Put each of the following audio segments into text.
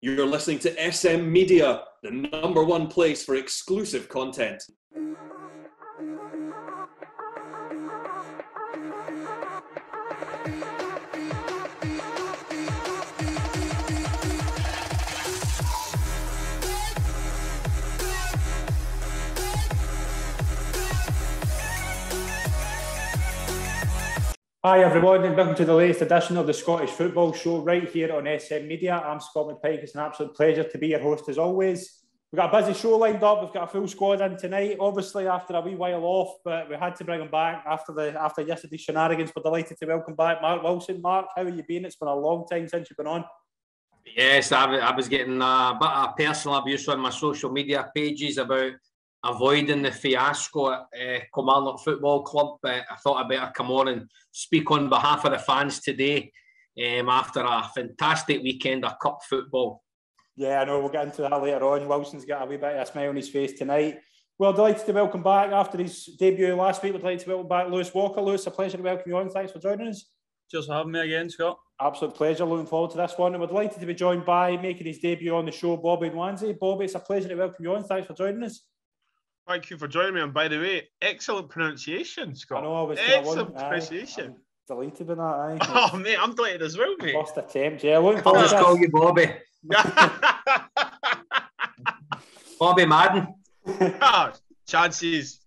You're listening to SM Media, the #1 place for exclusive content. Hi everyone and welcome to the latest edition of the Scottish Football Show right here on SM Media. I'm Scott McPike. It's an absolute pleasure to be your host as always. We've got a busy show lined up. We've got a full squad in tonight, obviously after a wee while off, but we had to bring him back after yesterday's shenanigans. We're delighted to welcome back Mark Wilson. Mark, how have you been? It's been a long time since you've been on. Yes, I was getting a bit of personal abuse on my social media pages about avoiding the fiasco at Kilmarnock Football Club, but I thought I'd better come on and speak on behalf of the fans today after a fantastic weekend of cup football. Yeah, I know, we'll get into that later on. Wilson's got a wee bit of a smile on his face tonight. Well, delighted to welcome back after his debut last week. We're delighted to welcome back Lewis Walker. Lewis, a pleasure to welcome you on. Thanks for joining us. Cheers for having me again, Scott. Absolute pleasure. Looking forward to this one. And we're delighted to be joined by, making his debut on the show, Bobby Nwanze. Bobby, it's a pleasure to welcome you on. Thanks for joining us. Thank you for joining me. And by the way, excellent pronunciation, Scott. I know, I was excellent pronunciation. I'm delighted with that, aye. Oh, mate, I'm delighted as well, mate. First attempt, yeah. I'll just call you Bobby. Bobby Madden. Chances.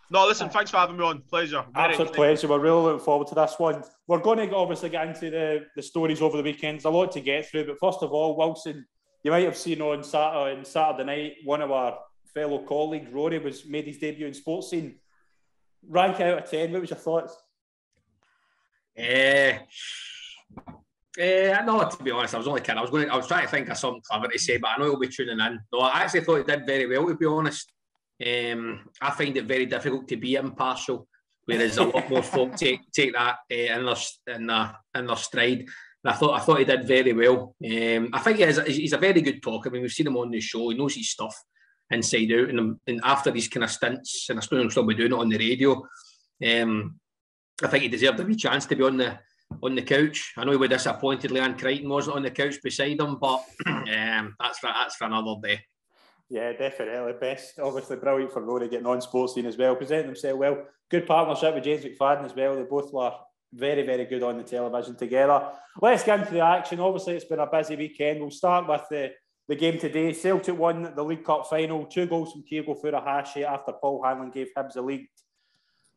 No, listen, thanks for having me on. Pleasure. Absolute pleasure. We're really looking forward to this one. We're going to obviously get into the stories over the weekend. There's a lot to get through, but first of all, Wilson, you might have seen on Saturday night, one of our fellow colleagues, Rory, made his debut in Sports Scene. Rank out of 10, what was your thoughts? No, to be honest, I was only kidding. I was trying to think of something clever to say, but I know he'll be tuning in. No, I actually thought he did very well, to be honest. I find it very difficult to be impartial, whereas a lot more folk take that in their stride. And I thought he did very well. I think he's a very good talker. I mean, we've seen him on the show. He knows his stuff inside out, and after these kind of stints, and I suppose he'll still be doing it on the radio. I think he deserved a wee chance to be on the couch. I know he was disappointed Leanne Crichton wasn't on the couch beside him, but that's for another day. Yeah, definitely. Best, obviously brilliant for Rory getting on Sports Scene as well, presenting himself well. Good partnership with James McFadden as well. They both were very, very good on the television together. Let's get into the action. Obviously, it's been a busy weekend. We'll start with the game today. Celtic won the League Cup final. 2 goals from Kyogo Furuhashi after Paul Hanlon gave Hibs the lead.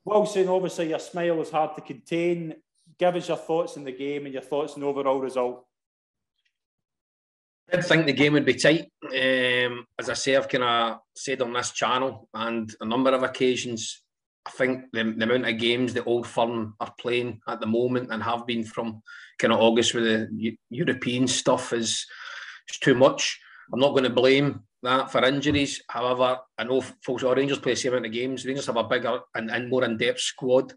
Wilson, obviously your smile is hard to contain. Give us your thoughts on the game and your thoughts on the overall result. I did think the game would be tight. As I say, I've kind of said on this channel and a number of occasions, I think the amount of games the Old Firm are playing at the moment and have been from kind of August with the European stuff is too much. I'm not going to blame that for injuries. However, I know folks or Rangers play the same amount of games. Rangers have a bigger and more in-depth squad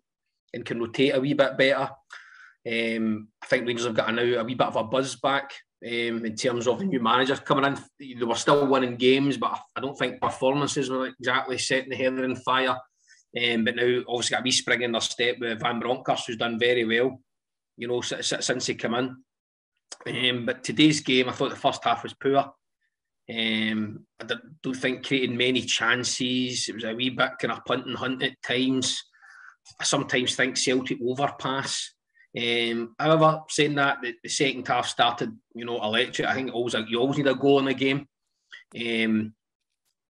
and can rotate a wee bit better. I think Rangers have got now a wee bit of a buzz back in terms of the new managers coming in. They were still winning games, but I don't think performances were exactly setting the hair on fire. But now, obviously, got a wee spring in their step with Van Bronckhorst, who's done very well, since he came in. But today's game, I thought the first half was poor. I don't think created many chances. It was a wee bit kind of punt and hunt at times. I sometimes think Celtic overpass. However, saying that, the second half started, electric. I think you always need a goal in the game. And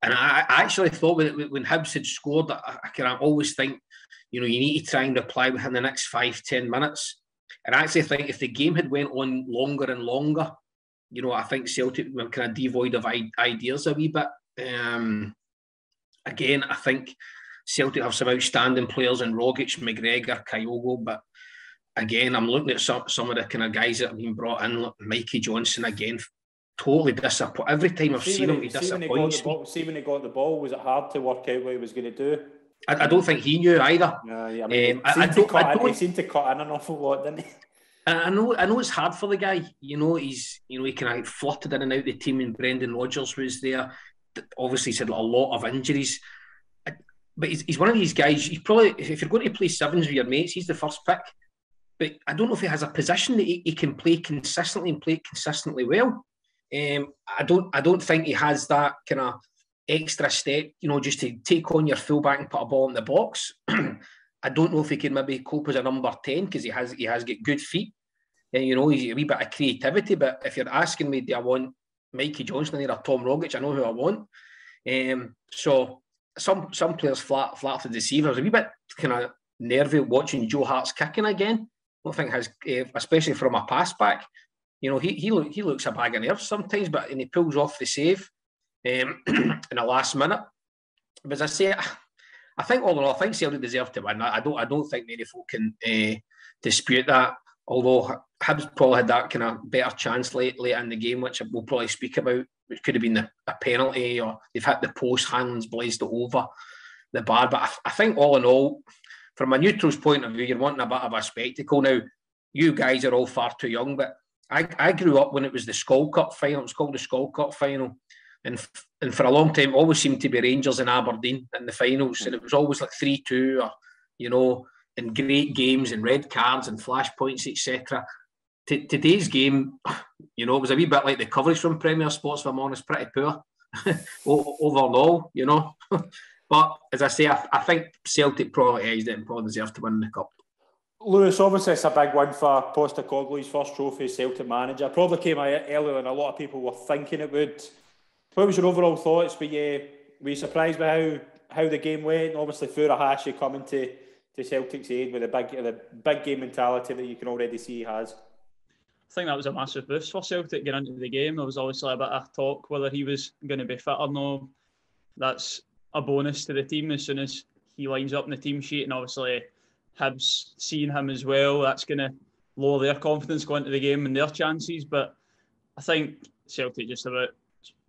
I actually thought when Hibs had scored, I can always think, you need to try and reply within the next 5-10 minutes. And I actually think if the game had went on longer and longer, I think Celtic were kind of devoid of ideas a wee bit. Again, I think Celtic have some outstanding players in Rogic, McGregor, Kyogo, but again, I'm looking at some of the kind of guys that have been brought in, like Mikey Johnson again, totally disappointed. Every time I've seen him, he disappoints me. See when he got the ball, was it hard to work out what he was going to do? I don't think he knew either. I mean, he seemed to cut in an awful lot, didn't he? I know it's hard for the guy. He kind of flirted in and out the team, and Brendan Rodgers was there. Obviously, he's had a lot of injuries. But he's one of these guys, he's probably, if you're going to play sevens with your mates, he's the first pick. But I don't know if he has a position that he can play consistently and play consistently well. I don't think he has that kind of extra step, just to take on your fullback and put a ball in the box. I don't know if he can maybe cope as a number 10 because he has got good feet. And, he's a wee bit of creativity. But if you're asking me, do I want Mikey Johnston or Tom Rogic? I know who I want. So some players flat to deceive. I was a wee bit kind of nervy watching Joe Hart's kicking again. I don't think has, especially from a pass back. He looks a bag of nerves sometimes, but he pulls off the save in the last minute. But as I say, I think all in all, I think Celtic deserve to win. I don't think many folk can dispute that. Although Hibs probably had that kind of better chance late in the game, which we'll probably speak about, which could have been a penalty, or they've hit the post, Hanlon's blazed it over the bar. But I think all in all, from a neutral's point of view, you're wanting a bit of a spectacle. Now, you guys are all far too young, but I grew up when it was the Skull Cup final. It was called the Skull Cup final. And for a long time, it always seemed to be Rangers and Aberdeen in the finals. And it was always like 3-2 or, and great games and red cards and flashpoints, etc. Today's game, it was a wee bit like the coverage from Premier Sports, if I'm honest, pretty poor overall, But as I say, I think Celtic probably edged it and probably deserve to win the cup. Lewis, obviously it's a big win for Postacoglou's first trophy as Celtic manager. Probably came out earlier than a lot of people were thinking it would. What was your overall thoughts? Were you surprised by how the game went? Obviously Furuhashi coming to Celtic's aid with the big game mentality that you can already see he has. I think that was a massive boost for Celtic getting into the game. There was obviously a bit of talk whether he was going to be fit or not. That's a bonus to the team as soon as he lines up in the team sheet, and obviously Hibs seeing him as well, that's going to lower their confidence going into the game and their chances. But I think Celtic just about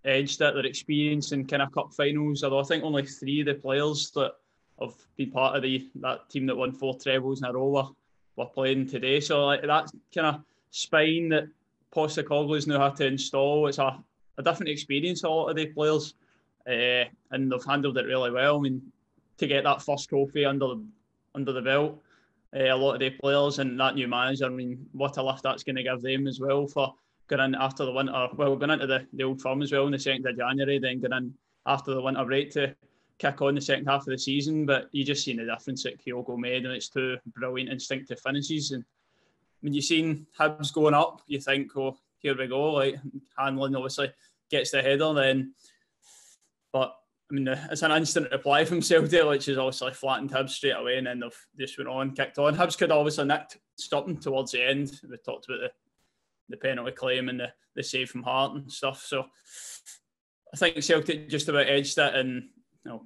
edged it, their experience in kind of cup finals, although I think only 3 of the players that have been part of that team that won 4 trebles in a row were playing today. So like that kind of spine that Postacoglou's now had to install, it's a different experience for a lot of the players, and they've handled it really well. I mean, to get that first trophy under the belt, a lot of the players and that new manager, I mean, what a lift that's going to give them as well for going in after the winter. Well, going into the Old Firm as well on the 2nd of January, then going in after the winter break to kick on the second half of the season. But you just seen the difference that Kyogo made, and it's 2 brilliant instinctive finishes. And when you've seen Hibs going up, you think, oh, here we go. Like Hanlon obviously gets the header then. But I mean, it's an instant reply from Celtic, which is obviously flattened Hibs straight away, and then they've just went on, kicked on. Hibs could obviously nicked stopping towards the end. We talked about the penalty claim and the save from Hart and stuff. So I think Celtic just about edged it, and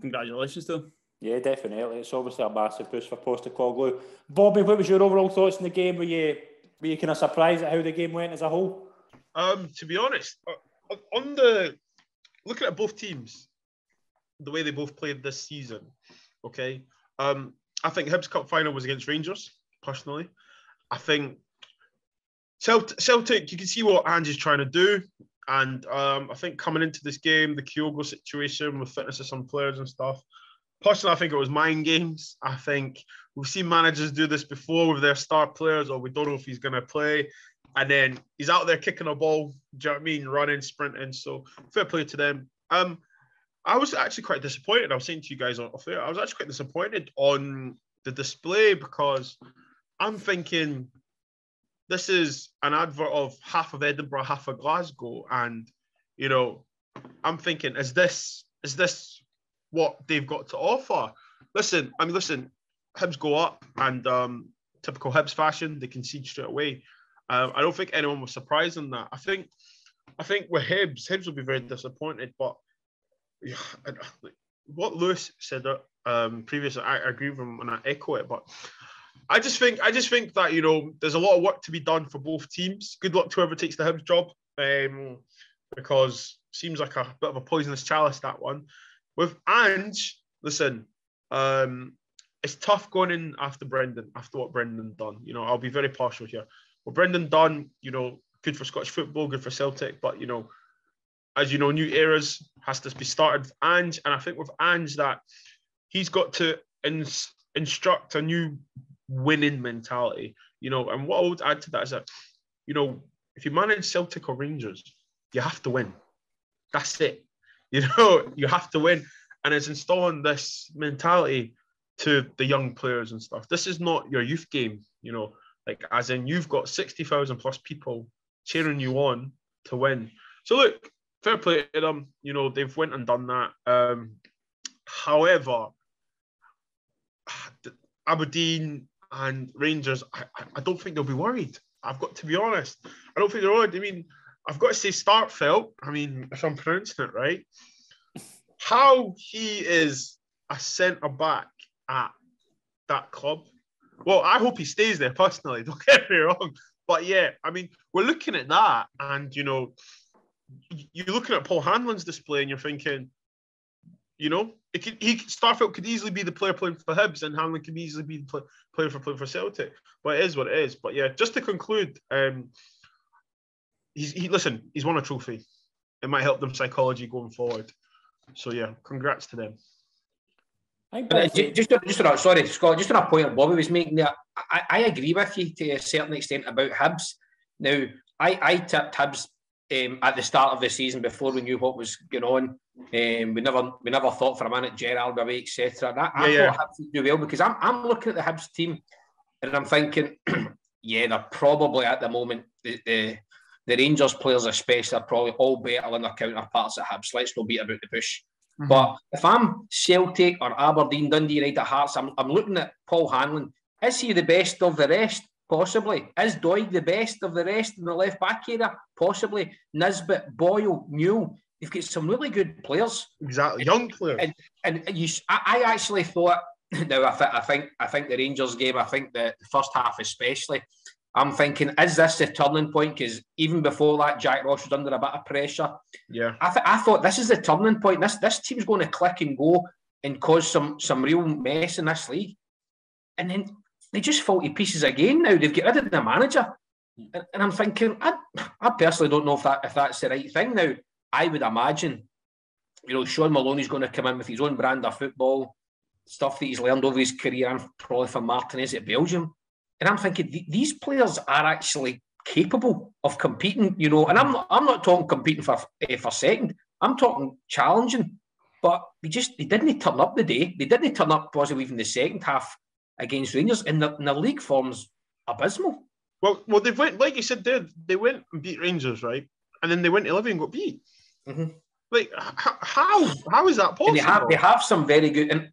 congratulations to them. Yeah, definitely. It's obviously a massive boost for Postacoglu. Bobby, what was your overall thoughts in the game? Were you kind of surprised at how the game went as a whole? To be honest, looking at both teams, the way they both played this season, okay, I think Hibs Cup final was against Rangers, personally. I think Celtic, you can see what Ange is trying to do. And I think coming into this game, the Kyogo situation with fitness of some players and stuff, personally, I think it was mind games. I think we've seen managers do this before with their star players, or we don't know if he's going to play. And then he's out there kicking a ball, do you know what I mean? Running, sprinting. So fair play to them. I was actually quite disappointed. I was saying to you guys off there, I was actually quite disappointed on the display, because I'm thinking this is an advert of half of Edinburgh, half of Glasgow. And, I'm thinking, is this what they've got to offer? Listen, Hibs go up, and typical Hibs fashion, they concede straight away. I don't think anyone was surprised in that. I think with Hibs will be very disappointed. But yeah, what Lewis said previously, I agree with him and I echo it. But I just think that there's a lot of work to be done for both teams. Good luck to whoever takes the Hibs job, because it seems like a bit of a poisonous chalice, that one. With Ange, listen, it's tough going in after what Brendan done. I'll be very partial here. What Brendan done, good for Scottish football, good for Celtic, but as you know, new eras has to be started with Ange, and I think with Ange that he's got to instruct a new winning mentality, and what I would add to that is that, if you manage Celtic or Rangers, you have to win. That's it. You know, you have to win. And it's installing this mentality to the young players and stuff. This is not your youth game, you know, like as in you've got 60,000 plus people cheering you on to win. So look, fair play to them. You know, they've went and done that. However, Aberdeen and Rangers, I don't think they'll be worried. I've got to be honest. I don't think they're worried. I mean, I've got to say Starkveld, I mean, if I'm pronouncing it right, how he is a centre-back at that club. Well, I hope he stays there personally, don't get me wrong. But yeah, I mean, we're looking at that and, you know, you're looking at Paul Hanlon's display and you're thinking, you know, Starkveld could easily be the player playing for Hibs and Hanlon could easily be the player playing for Celtic. But it is what it is. But yeah, just to conclude, he's won a trophy. It might help them psychology going forward. So yeah, congrats to them. Just on, sorry, Scott, just on a point that Bobby was making there, I agree with you to a certain extent about Hibs. Now, I tipped Hibs at the start of the season before we knew what was going on. We never thought for a minute Gerrard away, etc. And I thought Hibs would do well because I'm looking at the Hibs team and I'm thinking, yeah, they're probably at the moment the Rangers players especially are probably all better than their counterparts at Hibs. Let's not beat about the bush. Mm-hmm. But if I'm Celtic or Aberdeen, Dundee United at Hearts, I'm looking at Paul Hanlon. Is he the best of the rest? Possibly. Is Doig the best of the rest in the left back area? Possibly. Nisbet, Boyle, Newell. You've got some really good players. Exactly, young players. I actually thought. Now I think the Rangers game. I think the first half especially. I'm thinking, is this the turning point? Because even before that, Jack Ross was under a bit of pressure. Yeah, I thought this is the turning point. This team's going to click and go and cause some real mess in this league. And then they just fall to pieces again. Now they've got rid of the manager, and I'm thinking, I personally don't know if that's the right thing. Now I would imagine, you know, Sean Maloney's going to come in with his own brand of football, stuff that he's learned over his career, and probably from Martinez at Belgium. And I'm thinking these players are actually capable of competing, you know. And I'm not talking competing for second. I'm talking challenging. But they didn't turn up the day. They didn't turn up possibly even the second half against Rangers, and the league form's abysmal. Well, they went, like you said there, they went and beat Rangers, right? And then they went to Livy and got beat. Mm-hmm. Like, how is that possible? And they have some very good. And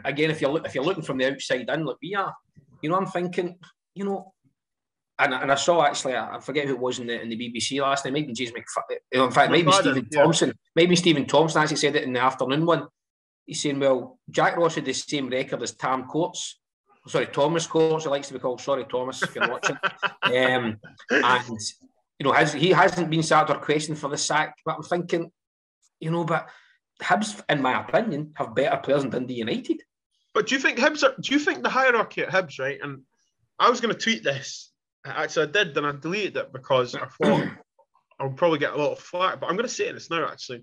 again, if you're looking from the outside in, like we are, you know, I'm thinking, you know, and I saw actually, I forget who it was in the BBC last night. Maybe James in fact, maybe Stephen Thompson. Maybe Stephen Thompson actually said it in the afternoon one. He's saying, well, Jack Ross had the same record as Thomas Courts. He likes to be called. Sorry, Thomas, if you're watching. And you know, he hasn't been sacked or questioned for the sack. But I'm thinking, you know, but Hibs, in my opinion, have better players than Dundee United. But do you think the hierarchy at Hibs, right? And I was going to tweet this. Actually, I did, then I deleted it because I thought I would probably get a lot of flack. But I'm going to say this now, actually.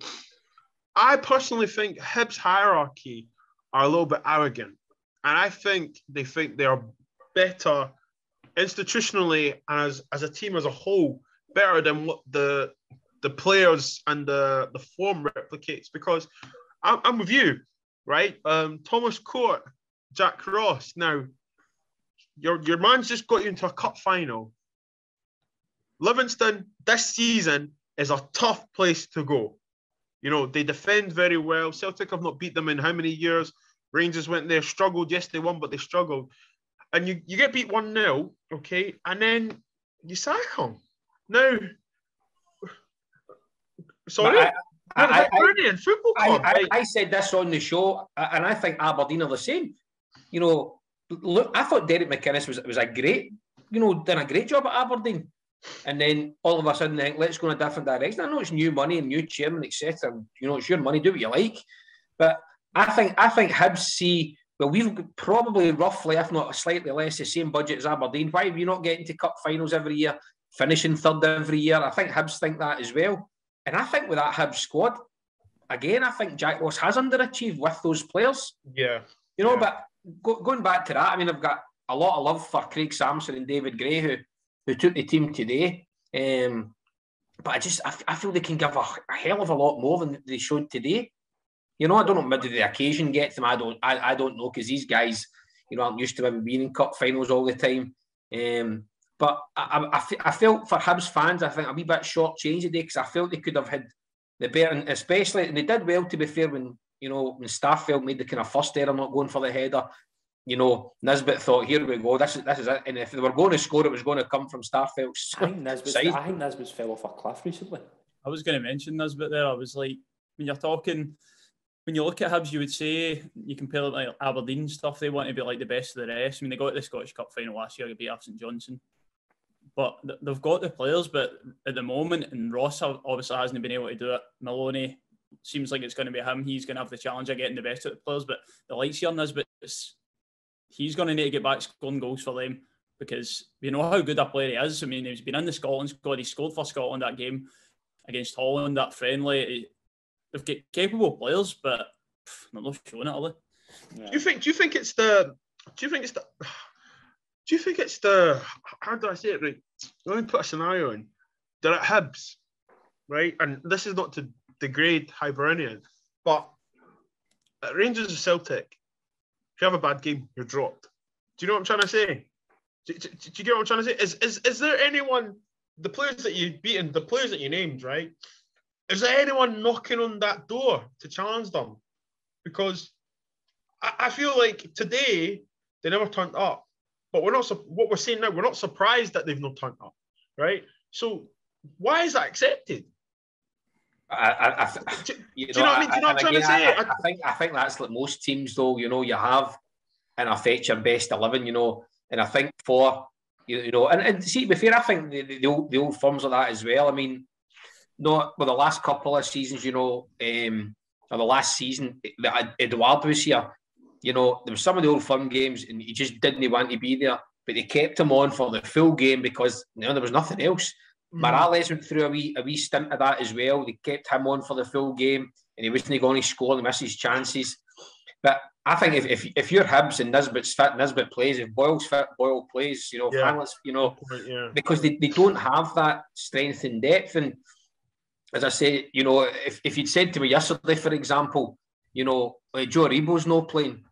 I personally think Hibs' hierarchy are a little bit arrogant. And I think they are better institutionally and as a team as a whole, better than what the players and the form replicates. Because I'm with you, right? Thomas Court, Jack Ross. Now, your man's just got you into a cup final. Livingston this season is a tough place to go. You know, they defend very well. Celtic have not beat them in how many years? Rangers went there, struggled. Yes, they won, but they struggled. And you get beat 1-0, okay? And then you sack them. Now, sorry? Brilliant football club. I said this on the show, and I think Aberdeen are the same. You know, look, I thought Derek McInnes was a great, you know, done a great job at Aberdeen. And then all of a sudden, let's go in a different direction. I know it's new money and new chairman, etc. You know, it's your money, do what you like. But I think Hibs see, well, we've probably roughly, if not slightly less, the same budget as Aberdeen. Why are we not getting to cup finals every year, finishing third every year? I think Hibs think that as well. And I think with that Hibs squad, again, I think Jack Ross has underachieved with those players. Yeah. You know, but going back to that, I mean, I've got a lot of love for Craig Samson and David Gray, who took the team today. But I feel they can give a hell of a lot more than they showed today. You know, I don't know, maybe the occasion gets them. I don't know, because these guys, you know, aren't used to maybe being in cup finals all the time. But I felt for Hibs fans, I think a wee bit short-changed today, because I felt they could have had the better, and especially, and they did well, to be fair, when Starfelt made the kind of first error not going for the header. You know, Nisbet thought, here we go, this is it. And if they were going to score, it was going to come from Starfelt's I think Nisbet's fell off a cliff recently. I was going to mention Nisbet there. I was like, when you look at Hibs, you would say, you compare it like Aberdeen stuff, they want to be like the best of the rest. I mean, they got to the Scottish Cup final last year, they beat St Johnstone. But they've got the players, but at the moment, and Ross obviously hasn't been able to do it. Maloney, seems like it's going to be him. He's going to have the challenge of getting the best of the players, but the likes here, Nisbet, he's going to need to get back scoring goals for them, because we know how good a player he is. I mean, he's been in the Scotland squad. He scored for Scotland that game against Holland, that friendly. They've got capable players, but they're not showing it, are they? Yeah. Do you think it's the how do I say it right? Let me put a scenario in. They're at Hibs, right? And this is not to degrade Hibernian, but at Rangers and Celtic, if you have a bad game, you're dropped. Do you know what I'm trying to say? Do you get what I'm trying to say? Is there anyone, the players that you've beaten, the players that you named, right? Is there anyone knocking on that door to challenge them? Because I feel like today they never turned up. But we're not. What we're saying now, we're not surprised that they've not turned up, right? So why is that accepted? Do you know what I mean? Do you know what I'm trying to say? I think that's like most teams, though. You know, you have and affect your best 11. You know, and I think for you know, and see, to be fair, I think the old firms like that as well. I mean, not with the last couple of seasons, you know, or the last season that Eduardo was here. You know, there were some of the old firm games and he just didn't want to be there, but they kept him on for the full game because, you know, there was nothing else. Morales went through a wee stint of that as well. They kept him on for the full game and he wasn't going to score and miss his chances. But I think if you're Hibs and Nisbet's fit, Nisbet plays. If Boyle's fit, Boyle plays. You know, Hamlet's, you know, because they don't have that strength and depth. And as I say, you know, if you'd said to me yesterday, for example, you know, Joe Aribo's not playing,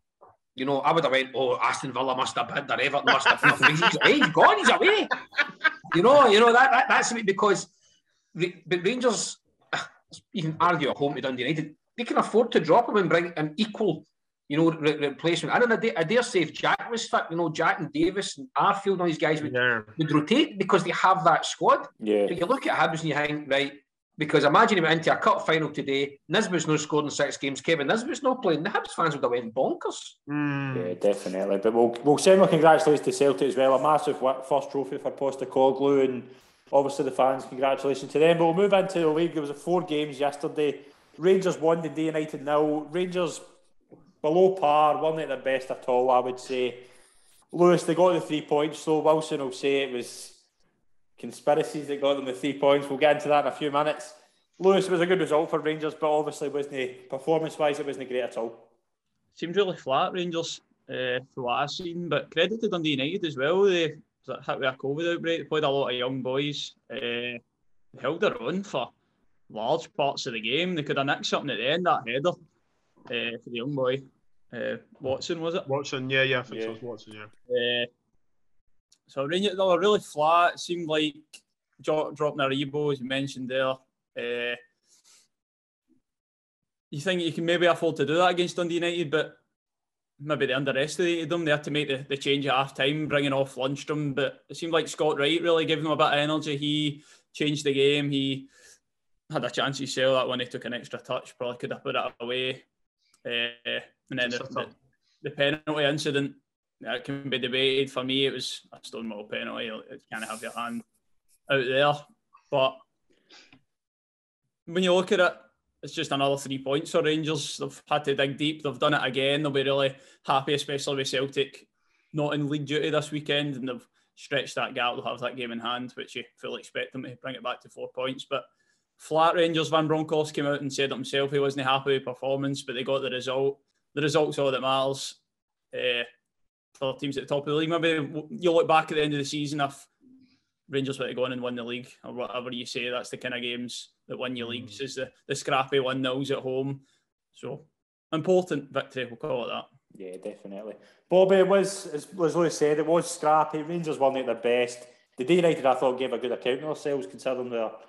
you know, I would have went, oh, Aston Villa must have bid, or Everton must have bid. He's gone, he's away. You know that's because but Rangers, you can argue at home to Dundee United, they can afford to drop him and bring an equal, you know, replacement. I dare say if Jack was fit, you know, Jack and Davis and Arfield and all these guys would rotate because they have that squad. Yeah. But you look at Hibs and you think, right, because imagine he went into a cup final today, Nisbet's not scored in 6 games, Kevin Nisbet's not playing, the Hibs fans would have went bonkers. Yeah, definitely. But we'll send our congratulations to Celtic as well. A massive first trophy for Postcoglou, and obviously the fans, congratulations to them. But we'll move into the league. There was 4 games yesterday. Rangers won, Dundee United 0. Rangers below par, weren't at their best at all, I would say. Lewis, they got the 3 points, so Wilson will say it was conspiracies that got them the 3 points. We'll get into that in a few minutes. Lewis, was a good result for Rangers, but obviously wasn't, performance-wise, it wasn't great at all. Seemed really flat, Rangers, for what I've seen, but credit to Dundee United as well. They hit with a COVID outbreak, they played a lot of young boys. They held their own for large parts of the game. They could have nicked something at the end, that header for the young boy. Watson, was it? Watson, yeah, I think so. It was Watson, yeah. So Rangers, they were really flat. It seemed like dropping their Rebo, as you mentioned there. You think you can maybe afford to do that against Dundee United, but maybe they underestimated them. They had to make the change at half-time, bringing off Lundstrom, but it seemed like Scott Wright really gave them a bit of energy. He changed the game. He had a chance to sell that when he took an extra touch. Probably could have put it away. And then the penalty incident, that can be debated. For me, it was a Stonewall penalty. It can't have your hand out there. But when you look at it, it's just another 3 points for Rangers. They've had to dig deep. They've done it again. They'll be really happy, especially with Celtic not in league duty this weekend, and they've stretched that gap. They'll have that game in hand, which you fully expect them to bring it back to 4 points. But flat Rangers, Van Bronckhorst came out and said it himself. He wasn't happy with performance, but they got the result. The result's all that matters. For teams at the top of the league, maybe you look back at the end of the season, if Rangers were to go on and win the league, or whatever you say. That's the kind of games that win your leagues, is the scrappy 1-0s at home. So, important victory, we'll call it that. Yeah, definitely. Bobby, it was, as Lewis said, it was scrappy. Rangers weren't at their best. Dundee United, I thought, gave a good account of themselves, considering how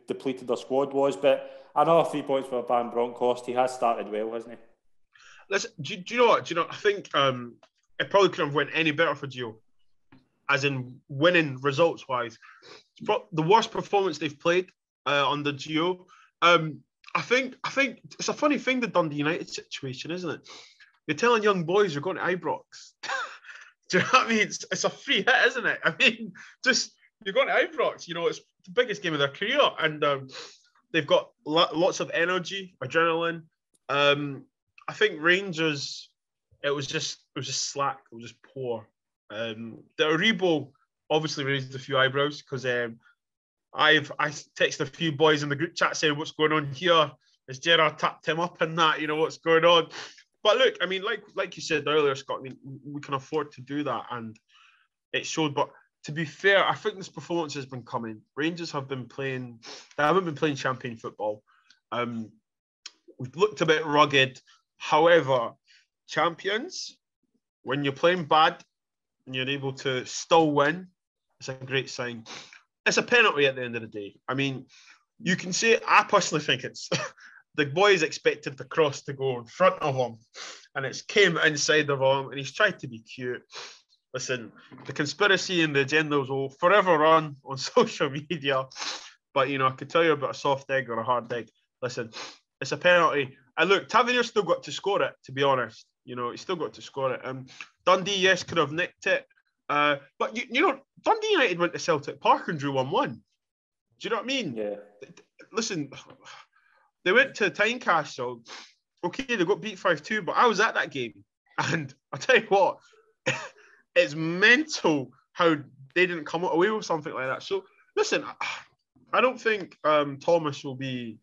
depleted their squad was. But another 3 points for Van Bronckhorst. He has started well, hasn't he? Listen, do you know what? I think it probably couldn't have went any better for Gio, as in winning results-wise. It's the worst performance they've played under Gio. I think it's a funny thing, the Dundee United situation, isn't it? You're telling young boys you're going to Ibrox. Do you know what I mean? It's a free hit, isn't it? I mean, just you're going to Ibrox. You know, it's the biggest game of their career, and they've got lots of energy, adrenaline. I think Rangers, it was just slack. It was just poor. The Aribo obviously raised a few eyebrows because I texted a few boys in the group chat saying, "What's going on here? Has Gerrard tapped him up and that? You know, what's going on?" But look, I mean, like you said earlier, Scott, I mean, we can afford to do that, and it showed. But to be fair, I think this performance has been coming. Rangers have been playing; they haven't been playing champagne football. We've looked a bit rugged. However, champions, when you're playing bad and you're able to still win, it's a great sign. It's a penalty at the end of the day. I mean, you can say, I personally think it's the boys expected the cross to go in front of him, and it's came inside of him, and he's tried to be cute. Listen, the conspiracy and the agendas will forever run on social media, but, you know, I could tell you about a soft egg or a hard egg. Listen, it's a penalty. And look, Tavernier still got to score it, to be honest. You know, he still got to score it. Dundee, yes, could have nicked it. But, you know, Dundee United went to Celtic Park and drew 1-1. Do you know what I mean? Yeah. Listen, they went to Tynecastle. Okay, they got beat 5-2, but I was at that game. And I'll tell you what, it's mental how they didn't come away with something like that. So, listen, I don't think Thomas will be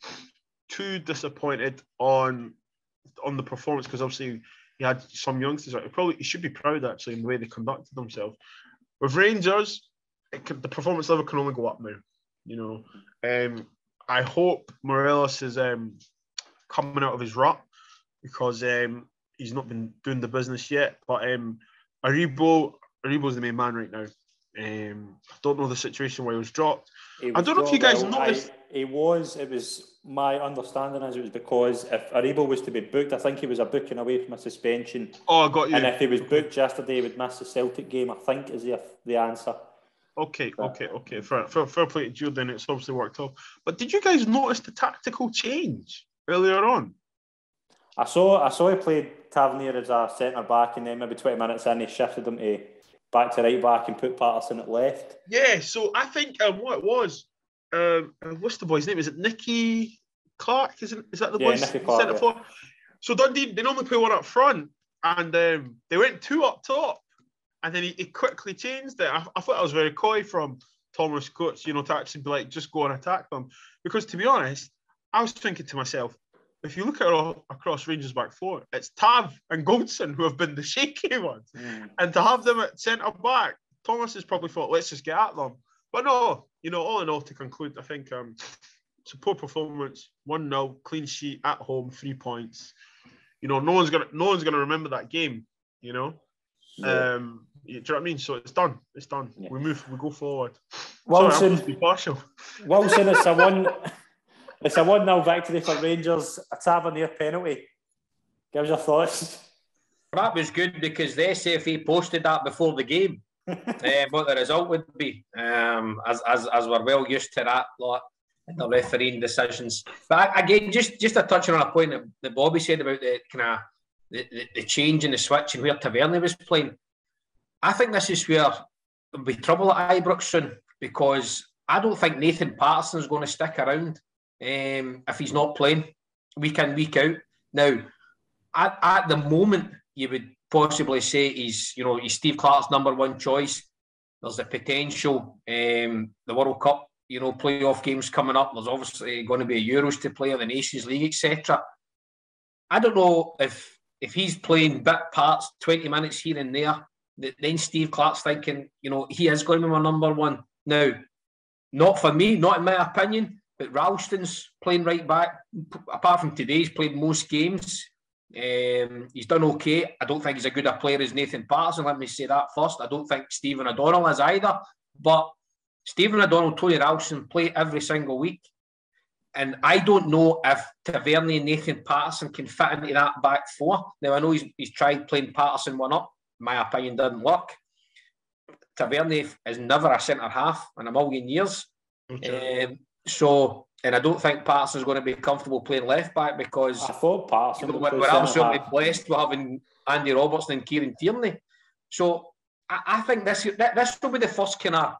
too disappointed on the performance, because obviously he had some youngsters. He should be proud, actually, in the way they conducted themselves. With Rangers, the performance level can only go up now. You know, I hope Morelos is coming out of his rut, because he's not been doing the business yet. But Aribo's the main man right now. I don't know the situation where he was dropped. I don't know if you guys noticed. It was my understanding as it was because if Aribo was to be booked, I think he was a booking away from a suspension. Oh, I got you. And if he was booked yesterday, he would miss the Celtic game, I think, is the answer. Okay. Fair play to Jude, then it's obviously worked off. But did you guys notice the tactical change earlier on? I saw he played Tavernier as a centre back, and then maybe 20 minutes in, he shifted him to back to right back and put Patterson at left. Yeah, so I think what it was, what's the boy's name? Is it Nicky Clark? Is that the boy's Nicky Clark, centre forward? So Dundee, they normally play one up front, and they went two up top, and then he quickly changed it. I thought that was very coy from Thomas Coates, you know, to actually be like, just go and attack them. Because to be honest, I was thinking to myself, if you look at across Rangers back four, it's Tav and Goldson who have been the shaky ones. And to have them at centre back, Thomas has probably thought, let's just get at them. But no, you know, all in all, to conclude, I think it's a poor performance. 1-0, clean sheet at home, 3 points. You know, no one's gonna remember that game. You know, Yeah. do you know what I mean? So it's done. It's done. Yeah. We go forward. Wilson, sorry, be partial. Wilson, it's a 1-0 victory for Rangers. A Tavernier penalty. Give us your thoughts. That was good because the SFA posted that before the game, what the result would be, as we're well used to that lot in the refereeing decisions. But again, just a touching on a point that Bobby said about the kind of the change in the switch and where Tavernier was playing. I think this is where there'll be trouble at Ibrox soon, because I don't think Nathan Patterson's going to stick around if he's not playing week in, week out. Now, at the moment, you would possibly say he's Steve Clarke's number one choice. There's the potential, the World Cup, playoff games coming up. There's obviously going to be Euros to play, or the Nations League, etc. I don't know if he's playing bit parts, 20 minutes here and there, then Steve Clarke's thinking, he is going to be my number one. Now, not for me, not in my opinion, but Ralston's playing right back. Apart from today, he's played most games. He's done okay. I don't think he's as good a player as Nathan Patterson. Let me say that first. I don't think Stephen O'Donnell is either. But Stephen O'Donnell, Tony Ralston play every single week. And I don't know if Tavernier and Nathan Patterson can fit into that back four. Now, I know he's tried playing Patterson one up. In my opinion, didn't work. Tavernier is never a centre-half in a million years. Okay. And I don't think Patterson's going to be comfortable playing left-back because I thought Patterson we're absolutely blessed with having Andy Robertson and Kieran Tierney. So I think this will be the first kind of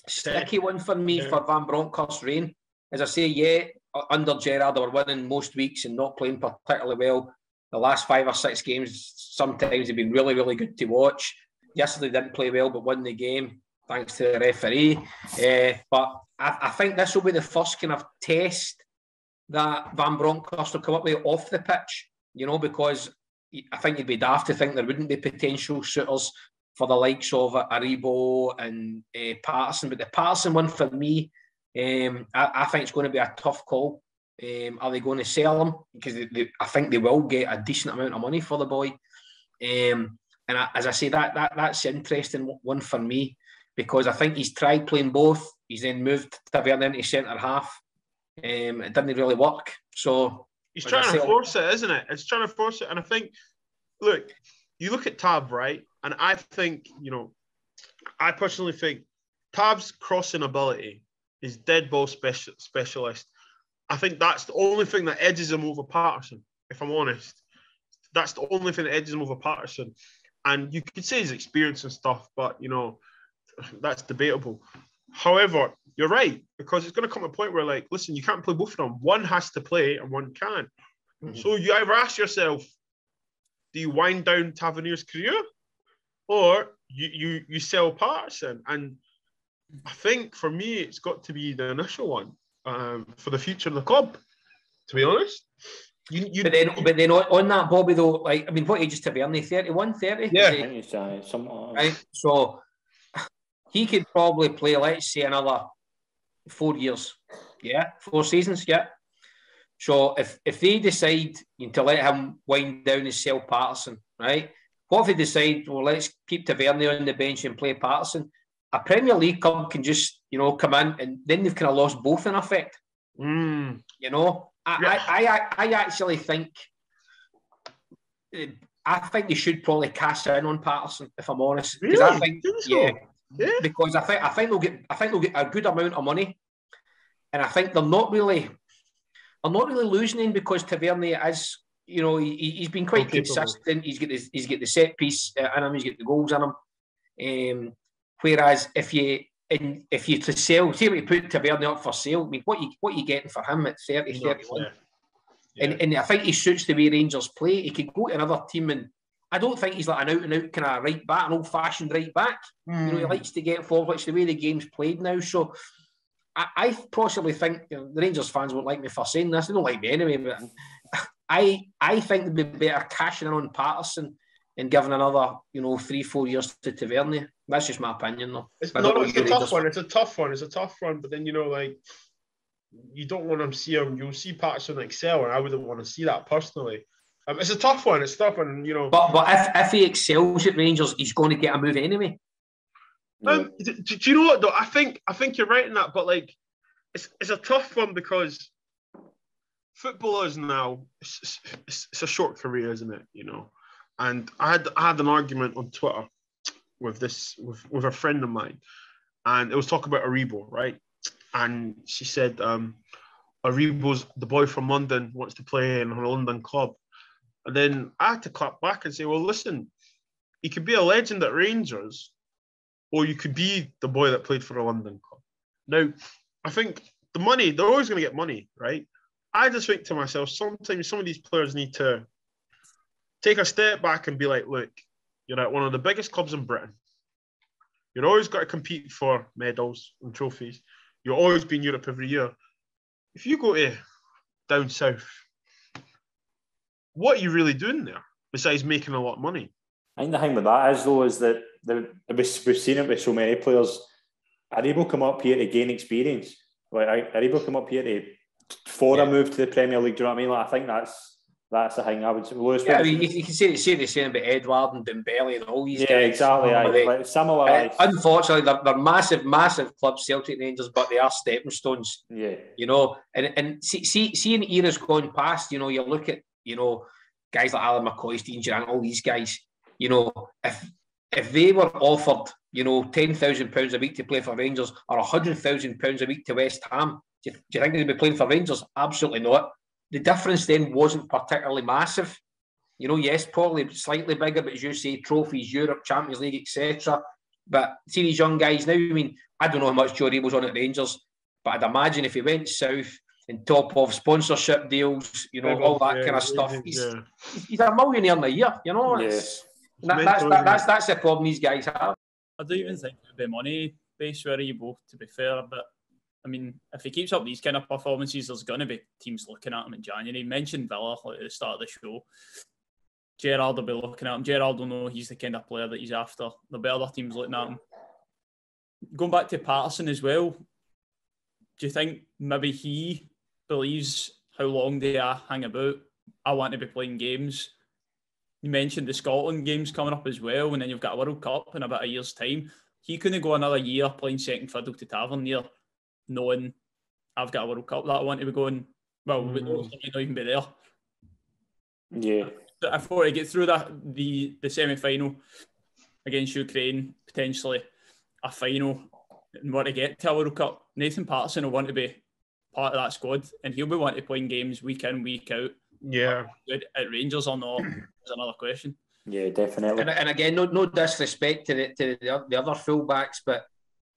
sticky one for me for Van Bronckhorst's reign. As I say, under Gerrard, they were winning most weeks and not playing particularly well. The last 5 or 6 games, sometimes they've been really, really good to watch. Yesterday didn't play well, but won the game thanks to the referee. But I think this will be the first kind of test that Van Bronckhorst will come up with off the pitch, because I think you'd be daft to think there wouldn't be potential suitors for the likes of Aribo and Patterson. But the Patterson one for me, I think it's going to be a tough call. Are they going to sell him? Because I think they will get a decent amount of money for the boy. And as I say, that's the interesting one for me because I think he's tried playing both. He's then moved Tavernier into centre-half. It didn't really work. So he's trying to force it, isn't it? It's trying to force it. And I think, look, you look at Tab, right? And I think, I personally think Tab's crossing ability is dead ball specialist. I think that's the only thing that edges him over Patterson, if I'm honest. That's the only thing that edges him over Patterson. And you could say his experience and stuff, but, that's debatable. However, you're right, because it's going to come to a point where, listen, you can't play both of them. One has to play and one can't. Mm-hmm. So you either ask yourself, do you wind down Tavernier's career or you sell Patterson? And I think for me, it's got to be the initial one for the future of the club, to be honest. But then on that, Bobby, though, what age is Tavernier? 31, 30? Yeah. I think it's something like that. Right, so he could probably play, let's say, another 4 years. Yeah, 4 seasons, yeah. So if they decide to let him wind down and sell Patterson, right? What if they decide, well, let's keep Tavernier on the bench and play Patterson? A Premier League club can just, come in and then they've kind of lost both in effect. I actually think they should probably cash in on Patterson, if I'm honest. Really? I think, because I think they'll get a good amount of money, and I think they're not really losing him because Tavernier is, he's been quite consistent. He's got the set piece in him. He's got the goals in him. Whereas if you to sell, say we put Tavernier up for sale, I mean, what you getting for him at 30, 31? Yeah. And I think he suits the way Rangers play. He could go to another team, and I don't think he's like an out-and-out kind of right back, an old-fashioned right back. He likes to get forward, which is the way the game's played now. So I possibly think, the Rangers fans won't like me for saying this. They don't like me anyway, but I think they'd be better cashing in on Patterson and giving another, 3-4 years to Tavernier. That's just my opinion, though. It's a tough one. It's a tough one. But then, you don't want to see him. You'll see Patterson excel, and I wouldn't want to see that personally. It's a tough one. It's tough, and But if he excels at Rangers, he's going to get a move anyway. Do you know what though? I think you're right in that, but it's a tough one because footballers now it's a short career, isn't it? And I had an argument on Twitter with a friend of mine, and it was talking about Aribo, right? And she said, Aribo's the boy from London, wants to play in a London club. And then I had to clap back and say, well, listen, he could be a legend at Rangers, or you could be the boy that played for a London club. Now, I think the money, they're always going to get money, right? I just think to myself, sometimes some of these players need to take a step back and be like, look, you're at one of the biggest clubs in Britain. You're always got to compete for medals and trophies. You'll always be in Europe every year. If you go to down south, what are you really doing there besides making a lot of money? I think the thing with that is, though, is that we've seen it with so many players. Aribo come up here to gain experience? Like, Aribo come up here for a move to the Premier League? Do you know what I mean? Like, I think that's the thing I would say. Lewis, I mean, you can say the same about Edward and Dembele and all these guys. Yeah, exactly. Like, similar. Unfortunately, they're massive clubs, Celtic Rangers, but they are stepping stones. Yeah. You know, and seeing eras gone past, you know, you look at, you know, guys like Alan McCoy, Steve Durant, all these guys, you know, if they were offered, you know, £10,000 a week to play for Rangers or £100,000 a week to West Ham, do you think they'd be playing for Rangers? Absolutely not. The difference then wasn't particularly massive. You know, yes, probably slightly bigger, but as you say, trophies, Europe, Champions League, etc. But see these young guys now, I mean, I don't know how much Joe Aribo's on at Rangers, but I'd imagine if he went south and top of sponsorship deals, you know, all that kind of stuff, he's a millionaire in a year, you know. That's the problem these guys have. I don't even think it would be money-based for Aribo, to be fair, but I mean, if he keeps up these kind of performances, there's going to be teams looking at him in January. He mentioned Villa at the start of the show. Gerrard will be looking at him. Gerrard will know he's the kind of player that he's after. There'll be other teams looking at him. Going back to Patterson as well, do you think maybe he believes how long they hang about? I want to be playing games. You mentioned the Scotland games coming up as well, and then you've got a World Cup in about a year's time. He couldn't go another year playing second fiddle to Tavernier, knowing I've got a World Cup that I want to be going. Well, we might not even be there. Yeah. But if we're to get through the semi-final against Ukraine, potentially a final, and want to get to a World Cup, Nathan Patterson will want to be part of that squad, and he'll be wanting to play games week in, week out. Yeah. Good at Rangers or not is another question. Yeah, definitely. And again, no disrespect to the other fullbacks, but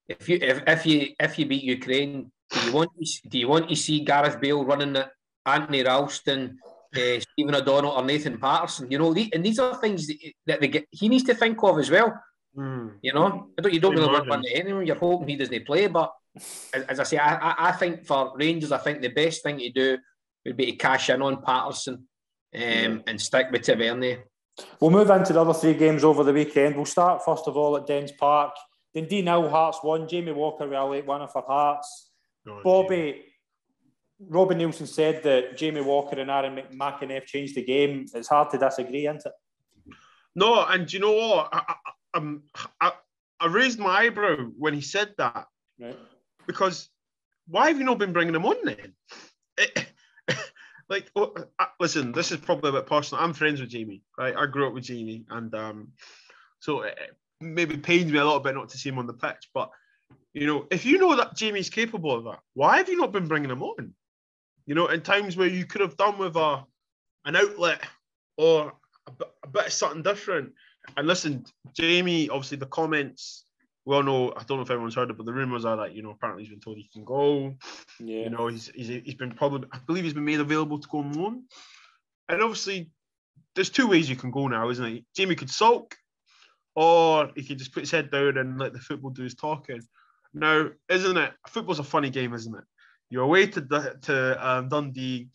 if you beat Ukraine, do you want to see Gareth Bale running at Anthony Ralston, Stephen O'Donnell, or Nathan Patterson? You know, these are things that he needs to think of as well. You know, you don't really want anyone. You're hoping he doesn't play, but as I say, I think for Rangers, I think the best thing to do would be to cash in on Patterson and stick with Tavernier. We'll move into the other three games over the weekend. We'll start first of all at Dens Park. Dundee 0, Hearts 1. Jamie Walker with a late winner for Hearts. Bobby, Robin Nielsen said that Jamie Walker and Aaron McInnes changed the game. It's hard to disagree, isn't it? No, and do you know what? I raised my eyebrow when he said that. Right. Because why have you not been bringing him on then? Listen, this is probably a bit personal. I'm friends with Jamie, right? I grew up with Jamie, and so it maybe pains me a little bit not to see him on the pitch. But, you know, if you know that Jamie's capable of that, why have you not been bringing him on? You know, in times where you could have done with an outlet or a bit of something different. And listen, Jamie, obviously the comments, well, no, I don't know if everyone's heard it, but the rumours are that, you know, apparently he's been told he can go. Yeah. You know, he's been probably, I believe he's been made available to go on loan. And obviously, there's two ways you can go now, isn't it? Jamie could sulk, or he could just put his head down and let the football do his talking. Now, isn't it? Football's a funny game, isn't it? You're away to Dundee,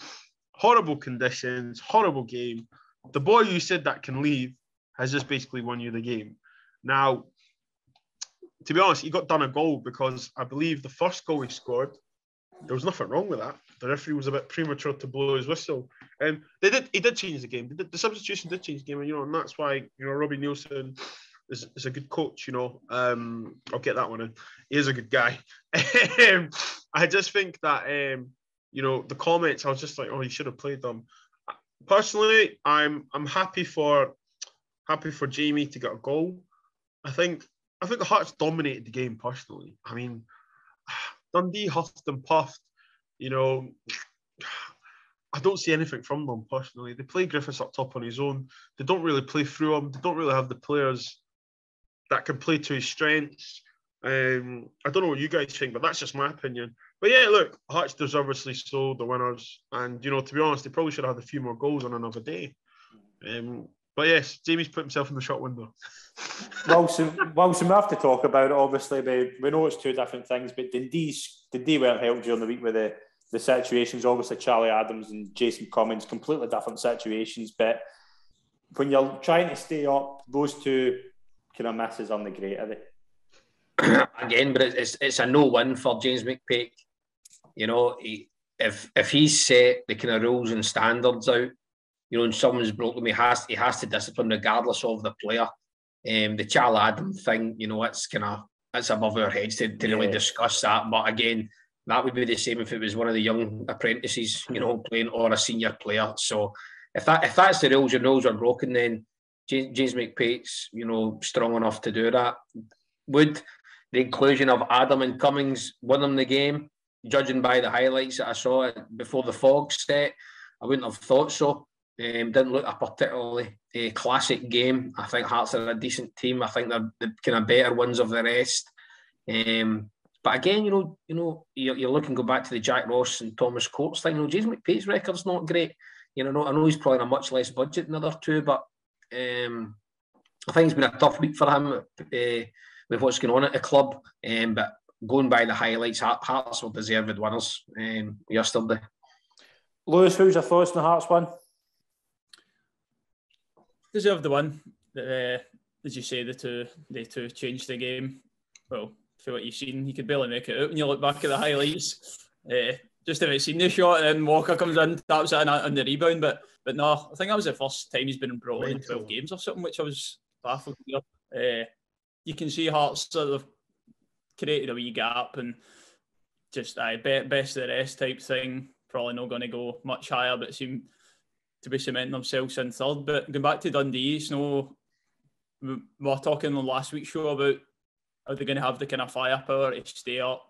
horrible conditions, horrible game. The boy you said that can leave has just basically won you the game. Now, to be honest, he got done a goal because I believe the first goal he scored, there was nothing wrong with that. The referee was a bit premature to blow his whistle. And he did change the game. The substitution did change the game, and, you know, and that's why, you know, Robbie Nielsen is a good coach, you know. I'll get that one in. He is a good guy. I just think that, you know, the comments, I was just like, oh, he should have played them. Personally, I'm happy for Jamie to get a goal. I think the Hearts dominated the game personally. I mean, Dundee huffed and puffed. You know, I don't see anything from them personally. They play Griffiths up top on his own. They don't really play through him. They don't really have the players that can play to his strengths. I don't know what you guys think, but that's just my opinion. But yeah, look, Hearts deservedly so, the winners. And, you know, to be honest, they probably should have had a few more goals on another day. But yes, Jamie's put himself in the shot window. Wilson, we have to talk about it, obviously. We know it's two different things, but Dundee weren't helped during the week with the situations. Obviously, Charlie Adams and Jason Cummins, completely different situations. But when you're trying to stay up, those two kind of misses aren't great, are they? again, but it's a no-win for James McPake. You know, if he's set the kind of rules and standards out, you know, and someone's broken, he has to discipline regardless of the player. The Charlie Adam thing, you know, it's above our heads to really discuss that. But again, that would be the same if it was one of the young apprentices, you know, playing, or a senior player. So if that's the rules and rules are broken, then James McPake's, you know, strong enough to do that. Would the inclusion of Adam and Cummings win them the game? Judging by the highlights that I saw before the fog set, I wouldn't have thought so. Didn't look a particularly classic game. I think Hearts are a decent team. I think they're the kind of better ones of the rest. But again, you know, you're looking, go back to the Jack Ross and Thomas Coates thing. You know, James McPake's record's not great. You know, I know he's probably on a much less budget than the other two, but I think it's been a tough week for him with what's going on at the club. But going by the highlights, Hearts were deserved winners yesterday. Lewis, who's your thoughts on the Hearts win? Deserved the win. As you say, they two changed the game. Well, for what you've seen, you could barely make it out when you look back at the highlights. Just if it's seen the shot, and then Walker comes in, taps it in on the rebound. But no, I think that was the first time he's been brought in 12 games or something, which I was baffled with. You can see Hearts sort of created a wee gap and just best of the rest type thing. Probably not going to go much higher, but seem to be cementing themselves in third. But going back to Dundee, it's no. We were talking on last week's show about are they going to have the kind of firepower to stay up.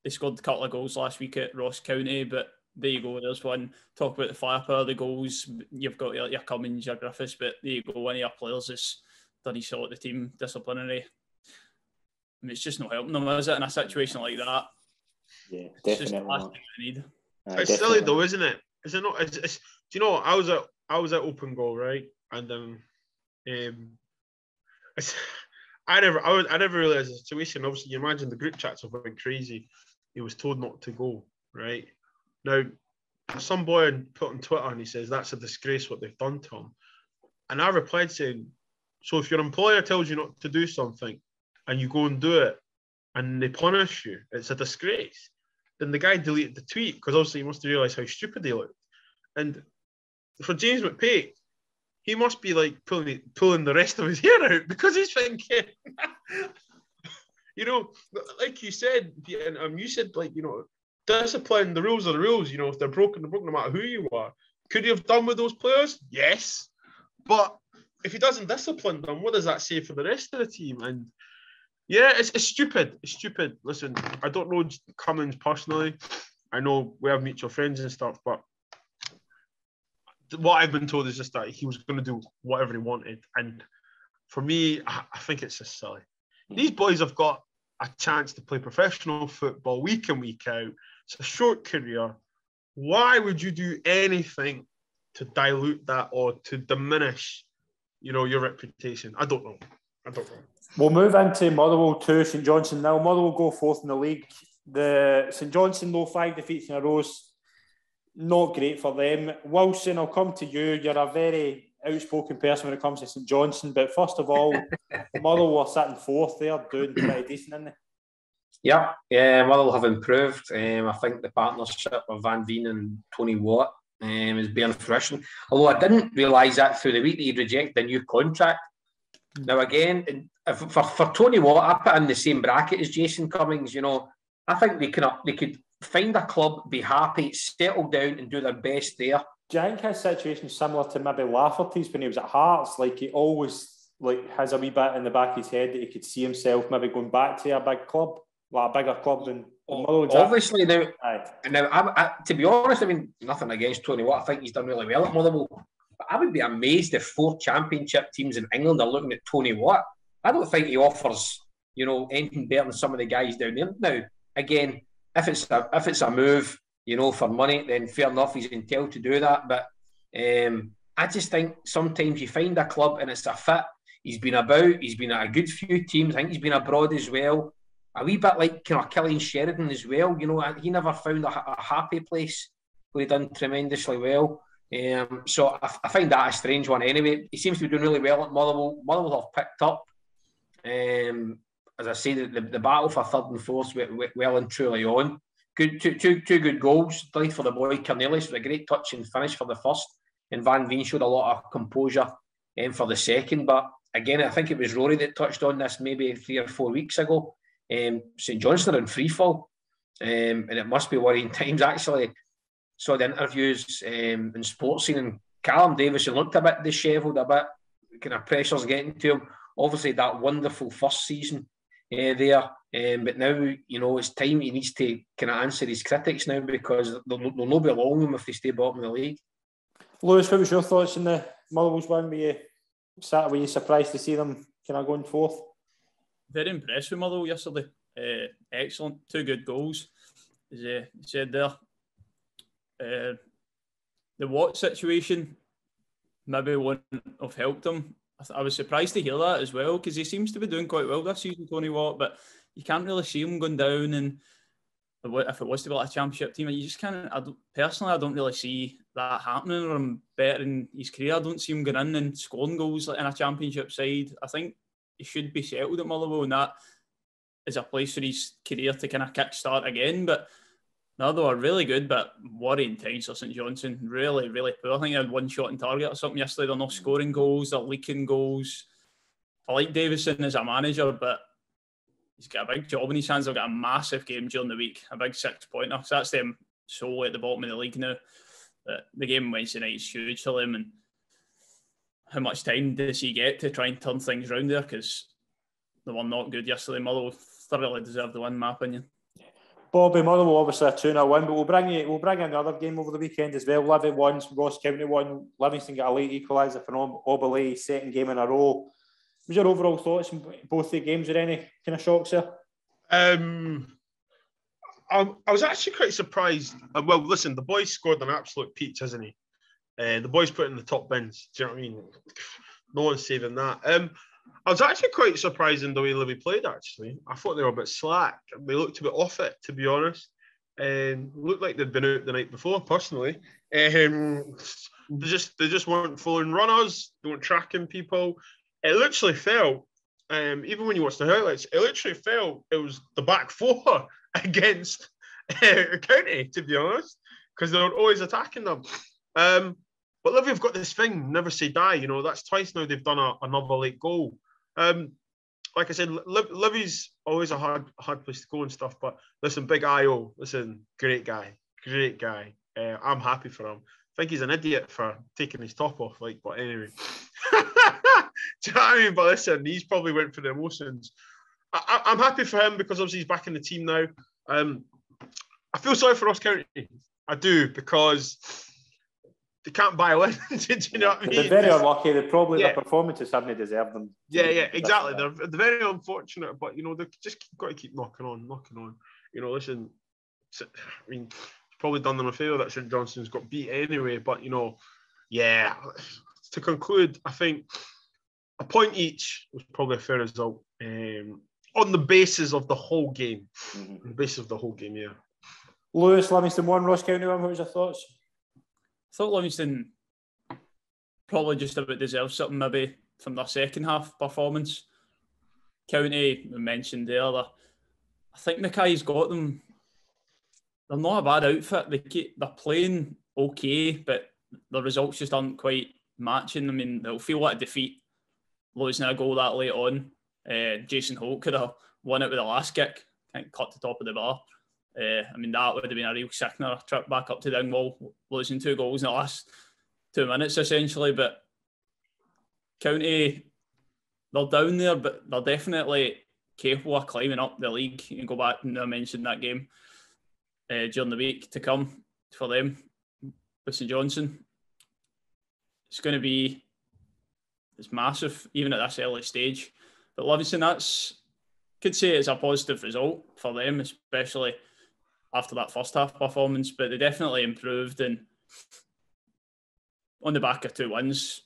They scored a couple of goals last week at Ross County, but there you go. There's one. Talk about the firepower, the goals. You've got your Cummings, your Griffiths, but there you go. One of your players has done his sort of the team disciplinary. I mean, it's just not helping them, is it, in a situation like that? Yeah, definitely. It's just the last thing we need. It's silly though, isn't it? Is it not? Do you know? I was at Open Goal, right? And I never realised the situation. Obviously, you imagine the group chats have went crazy. He was told not to go, right? Now, some boy put on Twitter and he says that's a disgrace what they've done to him. And I replied saying, so if your employer tells you not to do something and you go and do it and they punish you, it's a disgrace. Then the guy deleted the tweet because obviously he must have realised how stupid he looked. And for James McPake, he must be like pulling the rest of his hair out because he's thinking, you know, like you said, and you said, like, you know, discipline, the rules are the rules. You know, if they're broken no matter who you are. Could he have done with those players? Yes. But if he doesn't discipline them, what does that say for the rest of the team? And yeah, it's stupid. It's stupid. Listen, I don't know Cummings personally. I know we have mutual friends and stuff, but what I've been told is just that he was going to do whatever he wanted. And for me, I think it's just silly. These boys have got a chance to play professional football week in, week out. It's a short career. Why would you do anything to dilute that or to diminish, you know, your reputation? I don't know. We'll move into Motherwell 2, St Johnstone now. Motherwell go fourth in the league. The St Johnstone, though, 5 defeats in a row. Not great for them. Wilson, I'll come to you. You're a very outspoken person when it comes to St Johnstone. But first of all, Motherwell are sitting fourth there, doing pretty decent, isn't they? Yeah, Motherwell have improved. I think the partnership of Van Veen and Tony Watt is bearing fruition. Although I didn't realise that through the week that he'd rejected a new contract. Now again, for Tony Watt, I put in the same bracket as Jason Cummings. You know, I think they could find a club, be happy, settle down and do their best there. Do you think his situation is similar to maybe Lafferty's when he was at Hearts? Like, he always has a wee bit in the back of his head that he could see himself maybe going back to a big club, like a bigger club than Motherwell. Obviously, now I, to be honest, I mean, nothing against Tony Watt. I think he's done really well at Motherwell. But I would be amazed if 4 championship teams in England are looking at Tony Watt. I don't think he offers, you know, anything better than some of the guys down there. Now, again, if it's a move, you know, for money, then fair enough, he's entitled to do that. But I just think sometimes you find a club and it's a fit. He's been at a good few teams. I think he's been abroad as well. A wee bit like kind of Killie and Sheridan as well. You know, he never found a happy place where he done tremendously well. So I find that a strange one anyway. He seems to be doing really well at Motherwell. Motherwell have picked up. as I say, the battle for third and fourth well and truly on. Good, two good goals. Played for the boy Cornelius with a great touch and finish for the first, and Van Veen showed a lot of composure for the second. But again, I think it was Rory that touched on this maybe 3 or 4 weeks ago. St Johnstone are in free fall, and it must be worrying times. Actually, saw the interviews in Sports Scene, and Callum Davison looked a bit dishevelled, a bit kind of pressure's getting to him. Obviously, that wonderful first season there, but now it's time he needs to kind of answer his critics now, because they'll not be long him if they stay bottom of the league. Lewis, what was your thoughts on the Motherwell's win? Were you surprised to see them kind of going fourth? Very impressed with Motherwell yesterday. Excellent, 2 good goals. As you said there, the Watt situation maybe wouldn't have helped him. I was surprised to hear that as well, because he seems to be doing quite well this season, Tony Watt, but you can't really see him going down. And if it was to be like a championship team, you just can't. I don't really see that happening, or him bettering his career. I don't see him going in and scoring goals like in a championship side. I think he should be settled at Motherwell, and that is a place for his career to kind of kick-start again. But no, they were really good, but worrying times for St Johnstone. Really, really poor. I think they had 1 shot on target or something yesterday. They're not scoring goals, they're leaking goals. I like Davison as a manager, but he's got a big job in his hands. They've got a massive game during the week, a big 6-pointer. So that's them solely at the bottom of the league now. But the game Wednesday night is huge for them. And how much time does he get to try and turn things around there? Because they were not good yesterday. Motherwell thoroughly deserved the win, in my opinion. Bobby, Motherwell obviously a 2-0 win, but we'll bring in another game over the weekend as well. Livy won, Ross County won, Livingston got a late equaliser for Oberley, second game in a row. What was your overall thoughts on both the games? Are there any kind of shocks there? I was actually quite surprised. Well, listen, the boys scored an absolute peach, hasn't he? The boys put in the top bins. Do you know what I mean? No one's saving that. I was actually quite surprised in the way Livy played, actually. I thought they were a bit slack. They looked a bit off it, to be honest. Looked like they'd been out the night before, personally. They just weren't following runners. They weren't tracking people. It literally felt, even when you watch the highlights, it literally felt it was the back four against County, to be honest, because they were always attacking them. But Livy have got this thing, never say die. That's twice now they've done another late goal. Like I said, Livy's always a hard place to go and stuff. But listen, Big I.O., listen, great guy. I'm happy for him. I think he's an idiot for taking his top off, but anyway. Do you know what I mean? But listen, he's probably went for the emotions. I'm happy for him because obviously he's back in the team now. I feel sorry for Ross County. I do, because they can't buy a win. Do you know what I mean? They're very unlucky. Their performances haven't deserved them. Yeah, exactly. They're very unfortunate, but they've just got to keep knocking on. Listen, I mean, it's probably done them a favour that St Johnstone's got beat anyway, but to conclude, I think a point each was probably a fair result on the basis of the whole game. On the basis of the whole game, yeah. Lewis, Livingston won, Ross County won. What was your thoughts? I thought Livingston probably just about deserved something maybe from their second half performance. County, we mentioned there, I think Mackay's got them. They're not a bad outfit. They're playing okay, but the results just aren't quite matching. I mean, they'll feel like a defeat losing a goal that late on. Jason Holt could have won it with the last kick, cut the top of the bar. I mean, that would have been a real sickener, trip back up to Dingwall, losing 2 goals in the last 2 minutes, essentially. But County, they're down there, but they're definitely capable of climbing up the league. You can go back and I mentioned that game during the week to come for them with St Johnstone. It's going to be massive, even at this early stage. But Livingston, could say it's a positive result for them, especially after that first half performance, but they definitely improved, and on the back of 2 wins,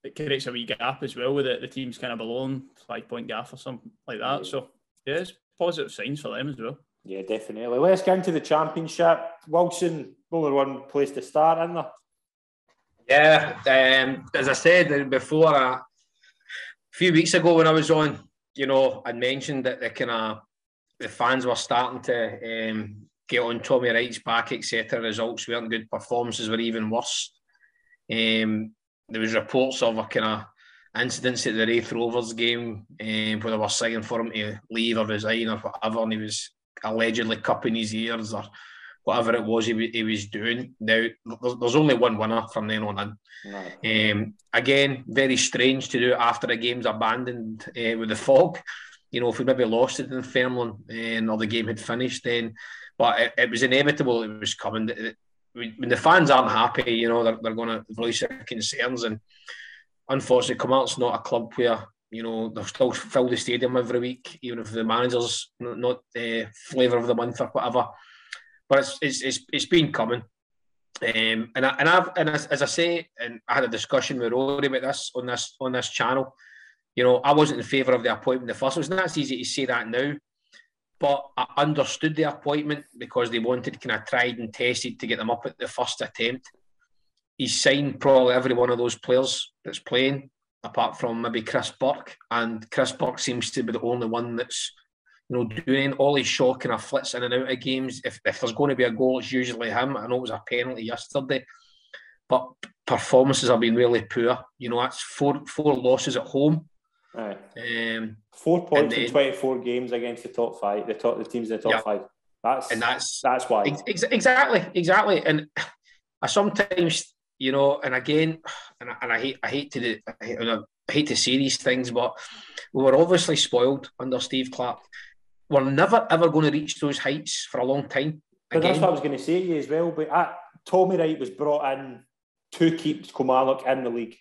it creates a wee gap as well with the teams kind of below them, 5-point gap or something like that. So, yeah, it's positive signs for them as well. Yeah, definitely. Let's get into the Championship. Wilson, only one place to start, isn't there? Yeah, as I said before, a few weeks ago when I was on, I'd mentioned that the fans were starting to get on Tommy Wright's back, etc. Results weren't good. Performances were even worse. There was reports of a kind of incidents at the Wraith Rovers game where they were saying for him to leave or resign or whatever, and he was allegedly cupping his ears or whatever it was he was doing. Now, there's only one winner from then on in. Again, very strange to do it after a game's abandoned with the fog. If we maybe lost it in Fairmont or the game had finished then. But it was inevitable, it was coming. When the fans aren't happy, they're going to voice their concerns. And unfortunately, Kilmarnock's not a club where, they'll still fill the stadium every week, even if the manager's not flavour of the month or whatever. But it's been coming. And as I say, and I had a discussion with Rory about this on this channel. I wasn't in favour of the appointment in the first place, and that's easy to say that now. But I understood the appointment because they wanted kind of tried and tested to get them up at the first attempt. He's signed probably every one of those players that's playing, apart from maybe Chris Burke, and Chris Burke seems to be the only one that's doing all his Shaw kind of flits in and out of games. If there's going to be a goal, it's usually him. I know it was a penalty yesterday, but performances have been really poor. That's four losses at home. Right. 4 points in 24 games against the top five, the teams in the top five. That's why. Exactly. And I sometimes, and again, and I hate to say these things, but we were obviously spoiled under Steve Clarke. We're never ever going to reach those heights for a long time. But that's what I was going to say to you as well. But Tommy Wright was brought in to keep Kilmarnock in the league.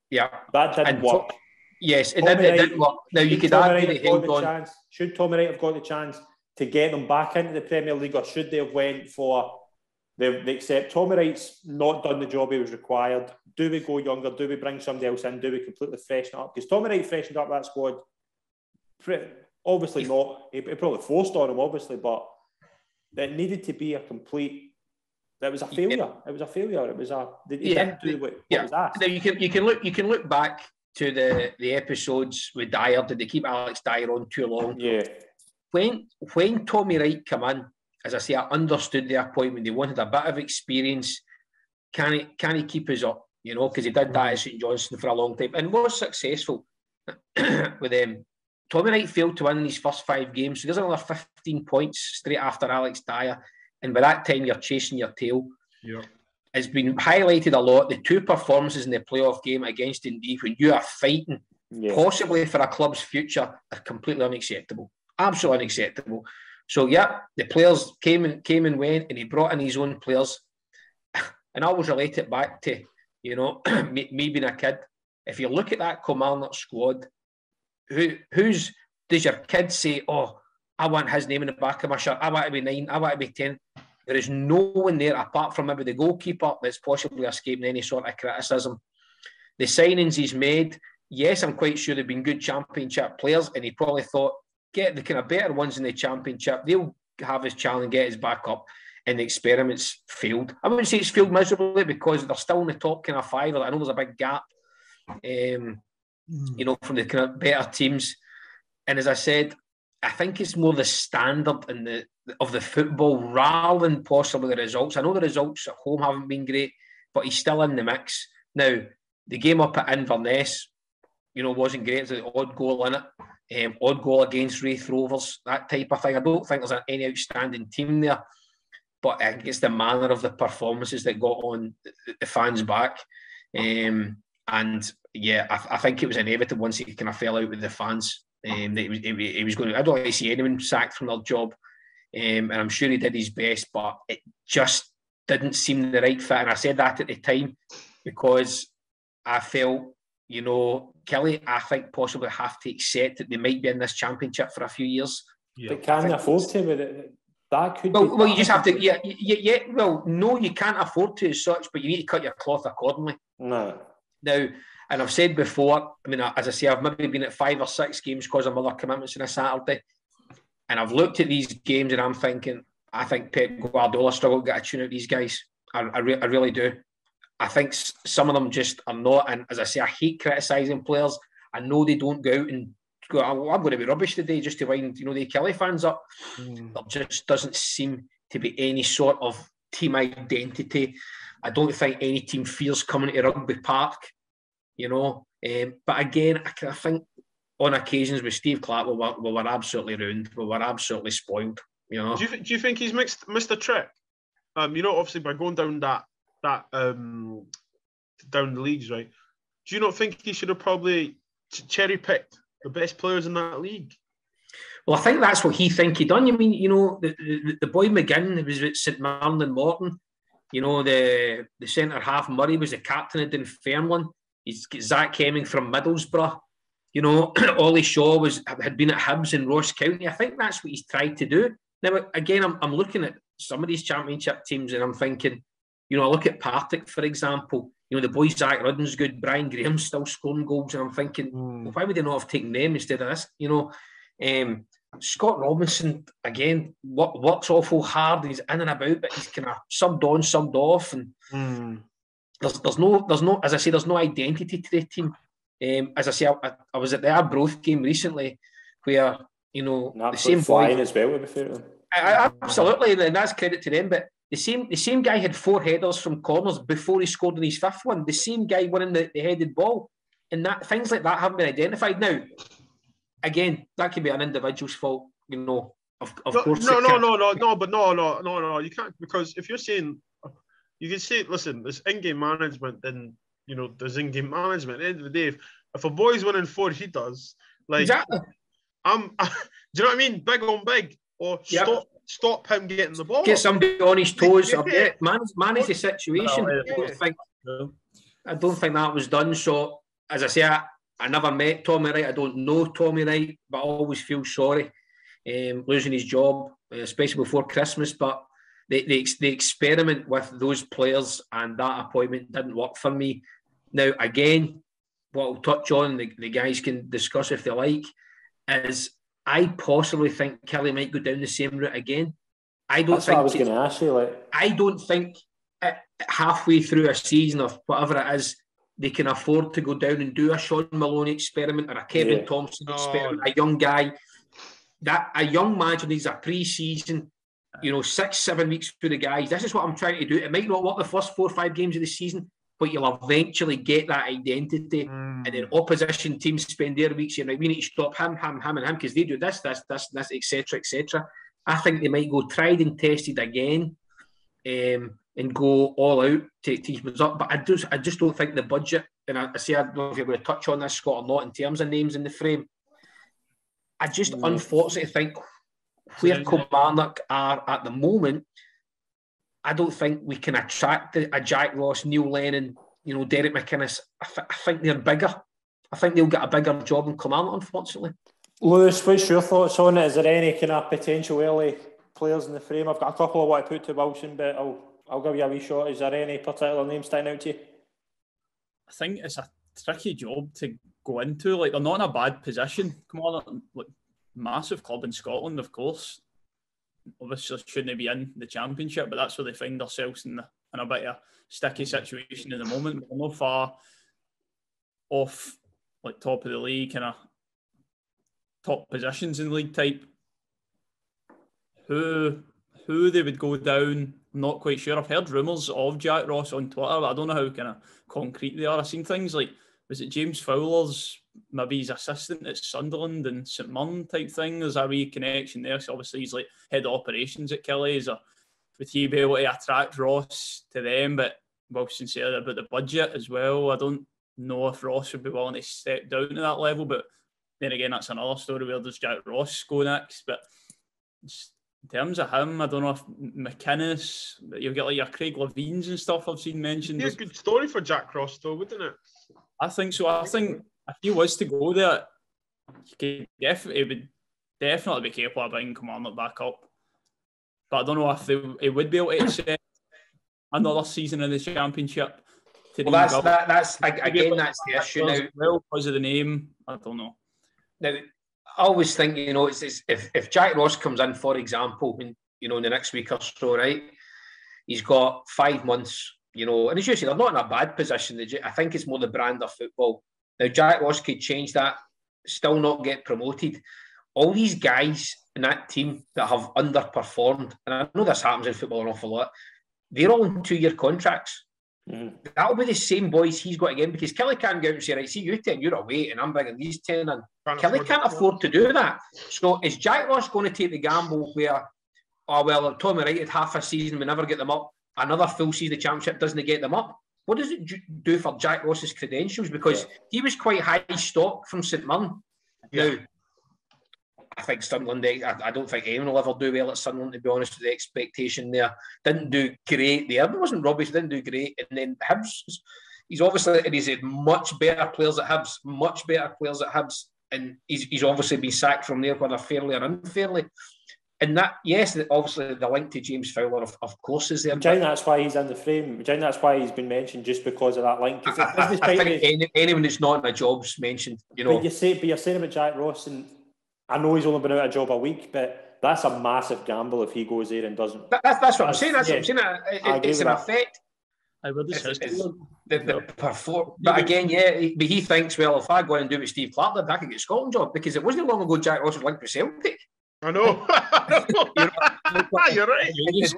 Yeah, that didn't work. Yes, it didn't work. Now you could argue that he held on. Should Tommy Wright have got the chance to get them back into the Premier League, or should they have went for the accept? Tommy Wright's not done the job he was required. Do we go younger? Do we bring somebody else in? Do we completely freshen up? Because Tommy Wright freshened up that squad. Obviously not. He probably forced on him, obviously, but it needed to be a complete. That was a failure. Yeah. It was a failure. It was a. He didn't do what was asked. Now you can look back to the episodes with Dyer. Did they keep Alex Dyer on too long? Yeah. When Tommy Wright came in, as I say, I understood the appointment. They wanted a bit of experience. Can he keep us up? Because he did that at St Johnstone for a long time and was successful with them. Tommy Wright failed to win in his first 5 games, so there's another 15 points straight after Alex Dyer. And by that time, you're chasing your tail. Yeah. It's been highlighted a lot. The 2 performances in the playoff game against Dundee, when you are fighting possibly for a club's future, are completely unacceptable. Absolutely unacceptable. So, the players came and went, and he brought in his own players. And I always relate it back to, me being a kid. If you look at that Kilmarnock squad, who's does your kid say, oh, I want his name in the back of my shirt, I want to be 9, I want to be 10. There is no one there apart from maybe the goalkeeper that's possibly escaping any sort of criticism. The signings he's made, yes, I'm quite sure they've been good championship players, and he probably thought, get the kind of better ones in the championship, they'll have his challenge and get his back up, and the experiments failed. I wouldn't say it's failed miserably because they're still in the top kind of 5. I know there's a big gap, from the kind of better teams. And as I said, I think it's more the standard of the football rather than possibly the results. I know the results at home haven't been great, but he's still in the mix. Now, the game up at Inverness, wasn't great. There's an odd goal in it. Odd goal against Wraith Rovers, that type of thing. I don't think there's any outstanding team there, but I think it's the manner of the performances that got on the fans' back. I think it was inevitable once he kind of fell out with the fans. He was going to. I don't like to see anyone sacked from their job, and I'm sure he did his best, but it just didn't seem the right fit. And I said that at the time because I felt, Killie, I think possibly have to accept that they might be in this championship for a few years. Yeah. But can they afford to? With it? That could. Well, you just have to. Yeah. Well, no, you can't afford to as such, but you need to cut your cloth accordingly. No. Now. And I've said before, as I say, I've maybe been at 5 or 6 games because of other commitments on a Saturday. And I've looked at these games and I'm thinking, I think Pep Guardiola struggled to get a tune out these guys. I really do. I think some of them just are not. And as I say, I hate criticising players. I know they don't go out and I'm going to be rubbish today just to wind, the Killie fans up. There just doesn't seem to be any sort of team identity. I don't think any team fears coming to Rugby Park, But again, I think on occasions with Steve Clark, we were absolutely ruined. We were absolutely spoiled, Do you think he's missed a trick? Obviously by going down that down the leagues, right? Do you not think he should have probably cherry-picked the best players in that league? Well, I think that's what he done. You mean, the boy McGinn, who was at St Mirren and Morton, the centre half Murray was the captain of Dunfermline. He's got Zach Hemming from Middlesbrough. Ollie Shaw had been at Hibs and Ross County. I think that's what he's tried to do. Now, again, I'm looking at some of these championship teams and I'm thinking, I look at Partick, for example. The boy Zach Rudden's good. Brian Graham's still scoring goals. And I'm thinking, well, why would they not have taken them instead of this? Scott Robinson, again, works awful hard. He's in and about, but he's kind of subbed on, subbed off. And there's no, as I say, there's no identity to the team. As I say, I was at the Arbroath game recently where, the same boy... as well, to be fair to them. Absolutely, and that's credit to them, but the same guy had 4 headers from corners before he scored in his 5th one. The same guy winning the headed ball. And that things like that haven't been identified. Now, again, that can be an individual's fault, of course. No, you can't, because if you're saying, you can say, listen, there's in-game management, then, there's in-game management. At the end of the day, if a boy's winning 4 heaters, exactly. do you know what I mean? Big on big. Or stop him getting the ball. Get somebody on his toes. Manage the situation. I don't think that was done. So, as I say, I never met Tommy Wright. I don't know Tommy Wright, but I always feel sorry losing his job, especially before Christmas. But the experiment with those players and that appointment didn't work for me. Now, again, what I'll touch on, the guys can discuss if they like, is I possibly think Killie might go down the same route again. That's what I was going to ask you. I don't think halfway through a season or whatever it is, they can afford to go down and do a Sean Maloney experiment or a Kevin Thompson experiment, a young guy. That a young manager needs a pre-season, 6-7 weeks for the guys. This is what I'm trying to do. It might not work the first 4 or 5 games of the season, but you'll eventually get that identity. And then opposition teams spend their weeks saying, right, we need to stop him, and him, because they do this, etc., etc. I think they might go tried and tested again and go all out to team up. But I just don't think the budget, and I don't know if you're going to touch on this, Scott, or not, in terms of names in the frame. I just unfortunately think where Kilmarnock are at the moment, I don't think we can attract a Jack Ross, Neil Lennon, Derek McInnes. I think they're bigger. I think they'll get a bigger job in Kilmarnock, unfortunately. Lewis, what's your thoughts on it? Is there any kind of potential early players in the frame? I've got a couple I want to put to Wilson, but I'll give you a wee shot. Is there any particular name standing out to you? I think it's a tricky job to go into. They're not in a bad position. Kilmarnock, massive club in Scotland, of course. Obviously shouldn't be in the Championship, but that's where they find themselves in a bit of a sticky situation at the moment. They're not far off top of the league, kind of top positions in the league type. Who they would go down, I'm not quite sure. I've heard rumours of Jack Ross on Twitter, but I don't know how kind of concrete they are. I've seen things like, was it James Fowler's, maybe his assistant at Sunderland and St Mirren type thing? There's a wee connection there. So obviously he's head of operations at Killie. Would he be able to attract Ross to them? But Wilson said about the budget as well. I don't know if Ross would be willing to step down to that level. But then again, that's another story. Where does Jack Ross go next? But in terms of him, I don't know if McInnes, you've got your Craig Levines and stuff I've seen mentioned. It's a good story for Jack Ross, though, wouldn't it? I think so. I think if he was to go there, he would definitely be capable of bringing Kilmarnock back up. But I don't know if he would be able to set another season in the Championship. That's the issue now. Well, because of the name, I don't know. Now, I always think, it's if Jack Ross comes in, for example, in the next week or so, right, he's got 5 months, and as you say, they're not in a bad position. I think it's more the brand of football. Now, Jack Ross could change that still not get promoted. All these guys in that team that have underperformed, and I know this happens in football an awful lot, they're all on 2-year contracts. That'll be the same boys he's got again, because Killie can't go out and say, right, see, you 10, you're away, and I'm bringing these 10 in. Killie can't afford to do that. So is Jack Ross going to take the gamble where, oh, well, Tommy Wright had half a season, we never get them up, another full season of Championship doesn't get them up? What does it do for Jack Ross's credentials? Because he was quite high stock from St Mirren. Now, I think Sunderland, I don't think anyone will ever do well at Sunderland, to be honest, with the expectation there. Didn't do great there. It wasn't rubbish, didn't do great. And then Hibs, he's obviously, and he's had much better players at Hibs, and he's obviously been sacked from there, whether fairly or unfairly. And that, yes, obviously the link to James Fowler, of course, is there. Do you think that's why he's in the frame? Do you think that's why he's been mentioned, just because of that link? I think anyone that's not in a job's mentioned, you know. But you're saying about Jack Ross, and I know he's only been out of a job a week, but that's a massive gamble if he goes there and doesn't. That's what I'm saying. That's what I'm saying. It's an effect. I would But again, but he thinks, well, if I go in and do what Steve Clark did, I can get a Scotland job, because it wasn't long ago Jack Ross was linked with Celtic. I know. You're right.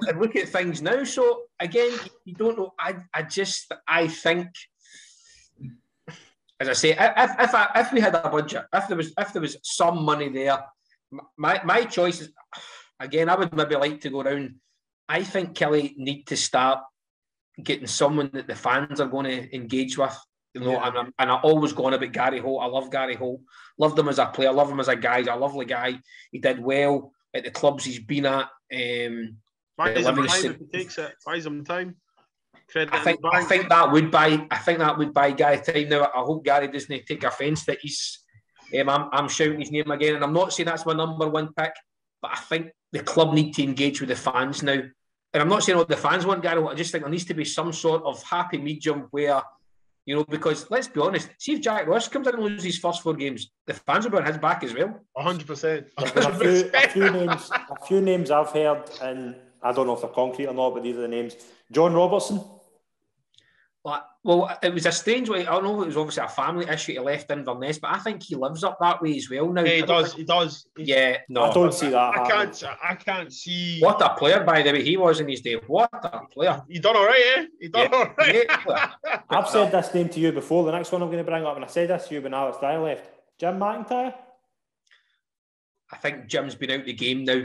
And look at things now. So again, you don't know. I think, as I say, if we had a budget, if there was some money there, my choice is, again, I would maybe like to go around. I think Killie need to start getting someone that the fans are going to engage with. You know, and I always go on about Gary Holt. I love Gary Holt. Loved him as a player. Love him as a guy. He's a lovely guy. He did well at the clubs he's been at. Buys him time if he takes it. Buys him time. I think that would buy Gary time. Now, I hope Gary doesn't take offence that he's. I'm shouting his name again, and I'm not saying that's my number one pick, but I think the club need to engage with the fans now. And I'm not saying all the fans want Gary Holt. I just think there needs to be some sort of happy medium where, you know, because let's be honest, see if Jack Ross comes in and loses his first 4 games, the fans will be on his back as well. 100%. A few names I've heard, and I don't know if they're concrete or not, but these are the names. John Robertson. Well, it was a strange way. I know it was obviously a family issue. He left Inverness, but I think he lives up that way as well now. Yeah, he does. Yeah, no, I don't see that. I can't see. What a player, by the way, he was in his day. What a player! He done all right, eh? He done all right. I've said this name to you before. The next one I'm going to bring up, and I said this to you when Alex Dyer left. Jim McIntyre. I think Jim's been out the game now.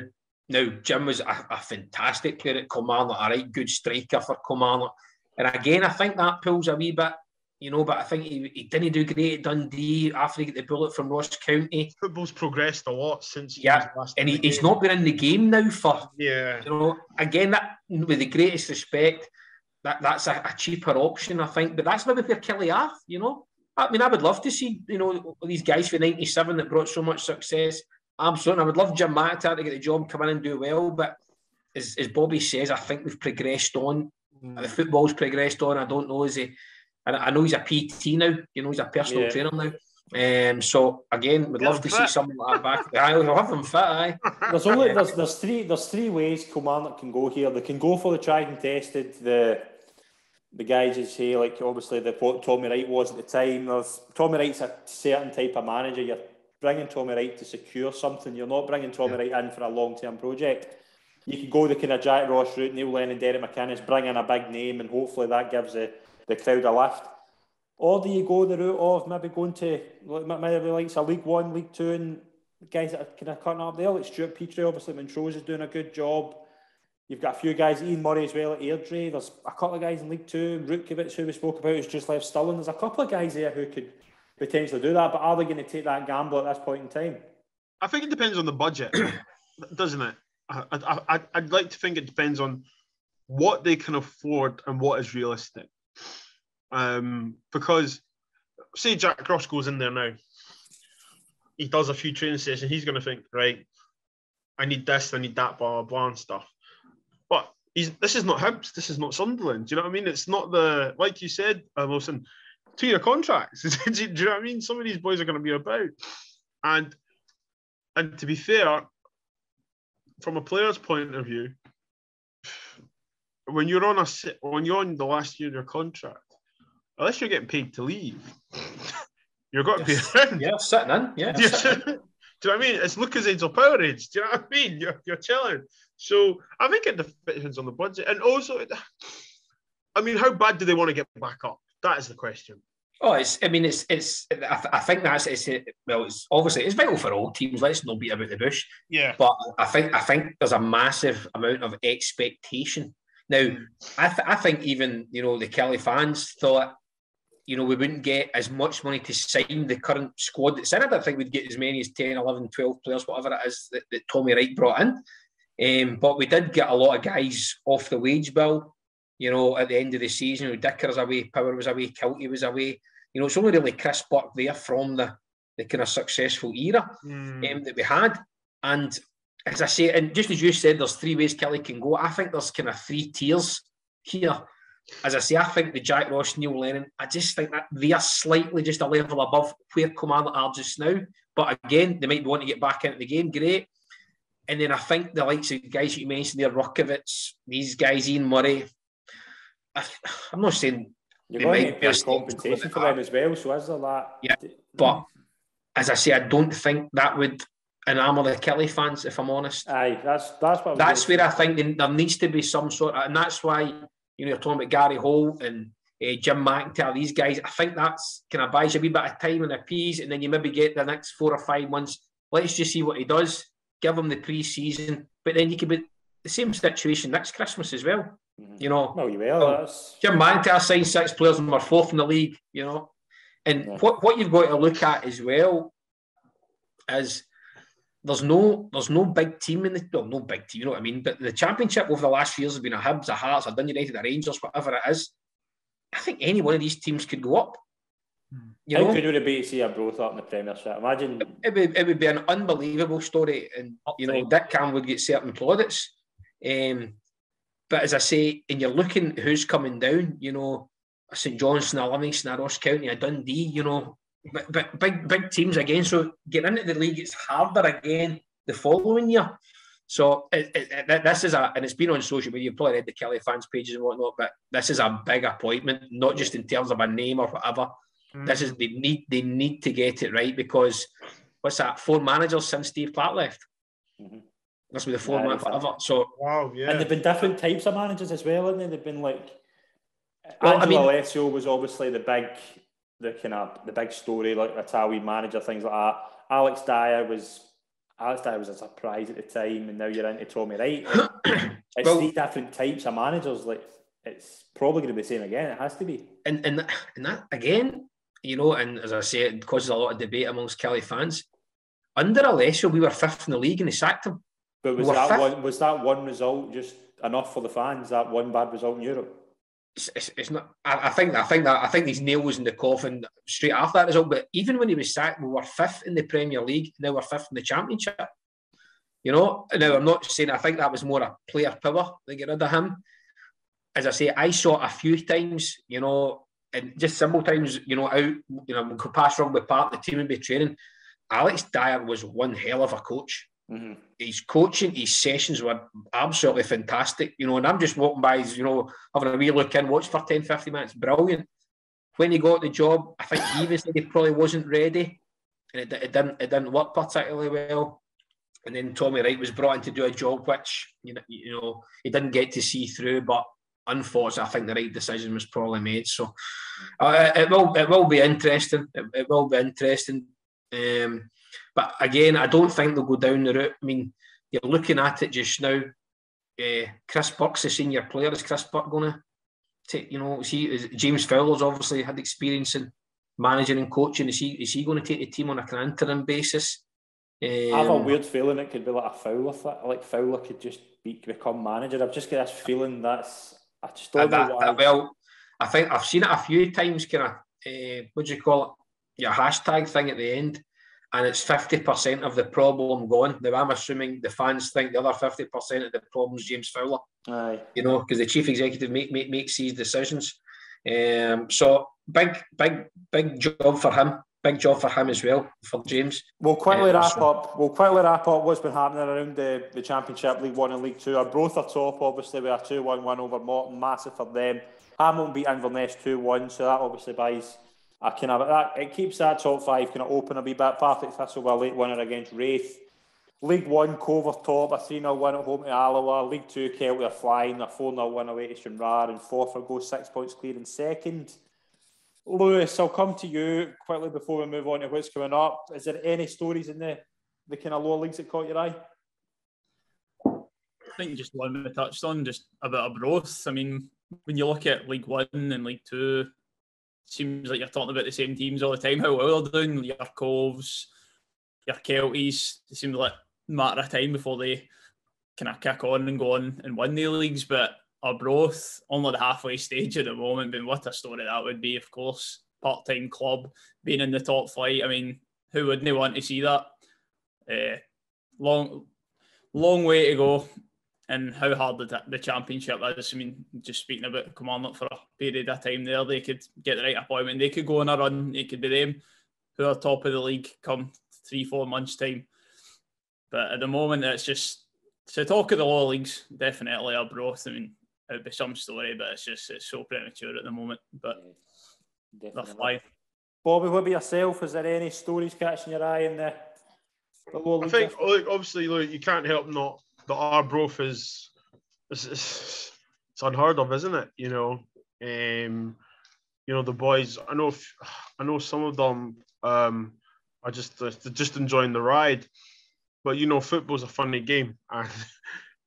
Now, Jim was a fantastic player at Kilmarnock, a right good striker for Kilmarnock. And again, I think that pulls a wee bit, you know, but I think he didn't do great at Dundee after he got the bullet from Ross County. Football's progressed a lot since he's not been in the game now for, you know, again, that with the greatest respect, that's a cheaper option, I think. But that's maybe where Killie are, you know. I mean, I would love to see, you know, these guys for 97 that brought so much success. Absolutely. I would love Jim McIntyre to get the job, come in and do well. But as Bobby says, I think we've progressed on. The football's progressed on. I don't know, is he? I know he's a PT now. You know, he's a personal trainer now. So again, we'd love to see someone like that back. I'll have them fit. Aye. There's three ways Kilmarnock can go here. They can go for the tried and tested. The guys you say, like obviously what Tommy Wright was at the time. Tommy Wright's a certain type of manager. You're bringing Tommy Wright to secure something. You're not bringing Tommy Wright in for a long-term project. You could go the kind of Jack Ross route, Neil Lennon, Derek McInnes, bring in a big name, and hopefully that gives the crowd a lift. Or do you go the route of maybe going to maybe like a League One, League Two, and guys that are kind of cutting up there, like Stuart Petrie, obviously Montrose is doing a good job. You've got a few guys, Ian Murray as well at Airdrie. There's a couple of guys in League Two, Rutkiewicz, who we spoke about, who's just left Stirling. There's a couple of guys there who could potentially do that, but are they going to take that gamble at this point in time? I think it depends on the budget, doesn't it? I'd like to think it depends on what they can afford and what is realistic. Because, say Jack Ross goes in there now, he does a few training sessions, he's going to think, right, I need this, I need that, blah, blah, blah, and stuff. But this is not Hibs, this is not Sunderland. Do you know what I mean? It's not like you said, Wilson, 2-year contracts. Do you know what I mean? Some of these boys are going to be about. And to be fair, from a player's point of view, when you're on the last year of your contract, unless you're getting paid to leave, You've got to be around. Yeah, sitting in. Yeah. Do you know what I mean? It's Lucasades or Powerades. Do you know what I mean? You're chilling. So I think it depends on the budget. And also, I mean, how bad do they want to get back up? That is the question. Oh, I think it's obviously it's vital for all teams. Let's not beat about the bush. Yeah. But I think there's a massive amount of expectation. Now, I think even, the Killie fans thought, we wouldn't get as much money to sign the current squad that's in. I don't think we'd get as many as 10, 11, 12 players, whatever it is that Tommy Wright brought in. But we did get a lot of guys off the wage bill, at the end of the season. Dicker was away, Power was away, Kelty was away. It's only really Chris Buck there from the kind of successful era that we had. And as I say, and just as you said, there's 3 ways Killie can go. I think there's kind of 3 tiers here. As I say, I think the Jack Ross, Neil Lennon, I just think that they are slightly just a level above where Kilmarnock are just now. But again, they might want to get back into the game, great. And then I think the likes of guys that you mentioned there, Rukovic, these guys, Ian Murray, I'm not saying you're going to pay compensation for them as well, so is there that? Yeah, but as I say, I don't think that would enamour the Killie fans, if I'm honest. Aye, that's where I think there needs to be some sort of, and that's why, you're talking about Gary Holt and Jim McIntyre, these guys. I think that's kind of buys you a wee bit of time and appease, and then you maybe get the next 4 or 5 months. Let's just see what he does. Give him the pre-season, but then you could be the same situation next Christmas as well. Well, you will. Jim McIntyre signed 6 players and we're 4th in the league. And what you've got to look at as well is there's no big team no big team, you know what I mean? But the Championship over the last few years has been a Hibs, a Hearts, a Dundee United, a Rangers, whatever it is. I think any one of these teams could go up. How good would it be to see Arbroath up in the Premiership? Imagine it would be an unbelievable story, and Dick Cam would get certain plaudits. But as I say, and you're looking at who's coming down, a St Johnstone, a Livingston, a Ross County, a Dundee, but big teams again. So getting into the league, it's harder again the following year. So this is and it's been on social media. You've probably read the Killie fans pages and whatnot, but this is a big appointment, not just in terms of a name or whatever. This is they need to get it right, because what's that? 4 managers since Steve Clark left. This will be the 4th man forever. So wow, yeah. And there've been different types of managers as well, haven't they? They've been like Angelo Alessio was obviously the big story, like Italian manager, things like that. Alex Dyer was a surprise at the time, and now you're into Tommy Wright. It's 3 different types of managers. Like, it's probably going to be the same again. It has to be. And that again, and as I say, it causes a lot of debate amongst Killie fans. Under Alessio, we were 5th in the league and they sacked him. But was that one result just enough for the fans? That one bad result in Europe? It's not. I think these nails in the coffin straight after that result. But even when he was sacked, we were 5th in the Premier League. Now we're 5th in the Championship. Now I'm not saying I think that was more a player power to get rid of him. As I say, I saw it a few times. And just simple times. Out. We could pass Rugby Park. The team would be training. Alex Dyer was one hell of a coach. His coaching, his sessions were absolutely fantastic, and I'm just walking by, having a wee look in, watch for 10-15 minutes, brilliant. When he got the job, I think he even said he probably wasn't ready, and it didn't work particularly well. And then Tommy Wright was brought in to do a job which he didn't get to see through, but unfortunately, I think the right decision was probably made. So it will be interesting. It will be interesting. But again, I don't think they'll go down the route. I mean, you're looking at it just now. Chris Buck's the senior player. Is Chris Buck going to take? James Fowler's obviously had experience in managing and coaching. Is he going to take the team on a interim basis? I have a weird feeling it could be like a Fowler. Like Fowler could just become manager. I've just got this feeling I just don't know why. Well, I think I've seen it a few times. Kind of what do you call it? Your hashtag thing at the end. And it's 50% of the problem gone. Now, I'm assuming the fans think the other 50% of the problem is James Fowler. Aye. Because the chief executive makes these decisions. So big job for him. Big job for him as well, for James. We'll quickly wrap up what's been happening around the Championship, League 1 and League 2. Arbroath are top, obviously, with a 2-1 win over Morton. Massive for them. Hamilton beat Inverness 2-1, so that obviously buys It keeps that top 5 kind of open a wee bit. Partick Thistle with a late winner against Wraith. League 1, Cove are top, a 3-0 win at home to Alloa. League 2, Kelty are flying, a 4-0 win away to Stranraer, and Forfar go 6 points clear in second. Lewis, I'll come to you quickly before we move on to what's coming up. Is there any stories in the kind of lower leagues that caught your eye? I think just one we touched on, just a bit of Arbroath. I mean, when you look at League 1 and League 2, it seems like you're talking about the same teams all the time, how well they're doing. Your Coves, your Kelties, it seems like a matter of time before they kind of kick on and go on and win the leagues. But Arbroath, only the halfway stage at the moment, but what a story that would be, of course. Part-time club, being in the top flight. I mean, who wouldn't want to see that? Long way to go. And how hard the championship is. I mean, just speaking about Kilmarnock for a period of time there, they could get the right appointment. They could go on a run. It could be them who are top of the league come 3-4 months' time. But at the moment, it's just to talk of the lower leagues, definitely Arbroath. I mean, it would be some story, but it's so premature at the moment. But they're flying. Bobby, what about yourself? Is there any stories catching your eye in the lower leagues? I think, obviously, you can't help not. The Arbroath is it's unheard of, isn't it? The boys. I know some of them are just enjoying the ride, but football's a funny game, and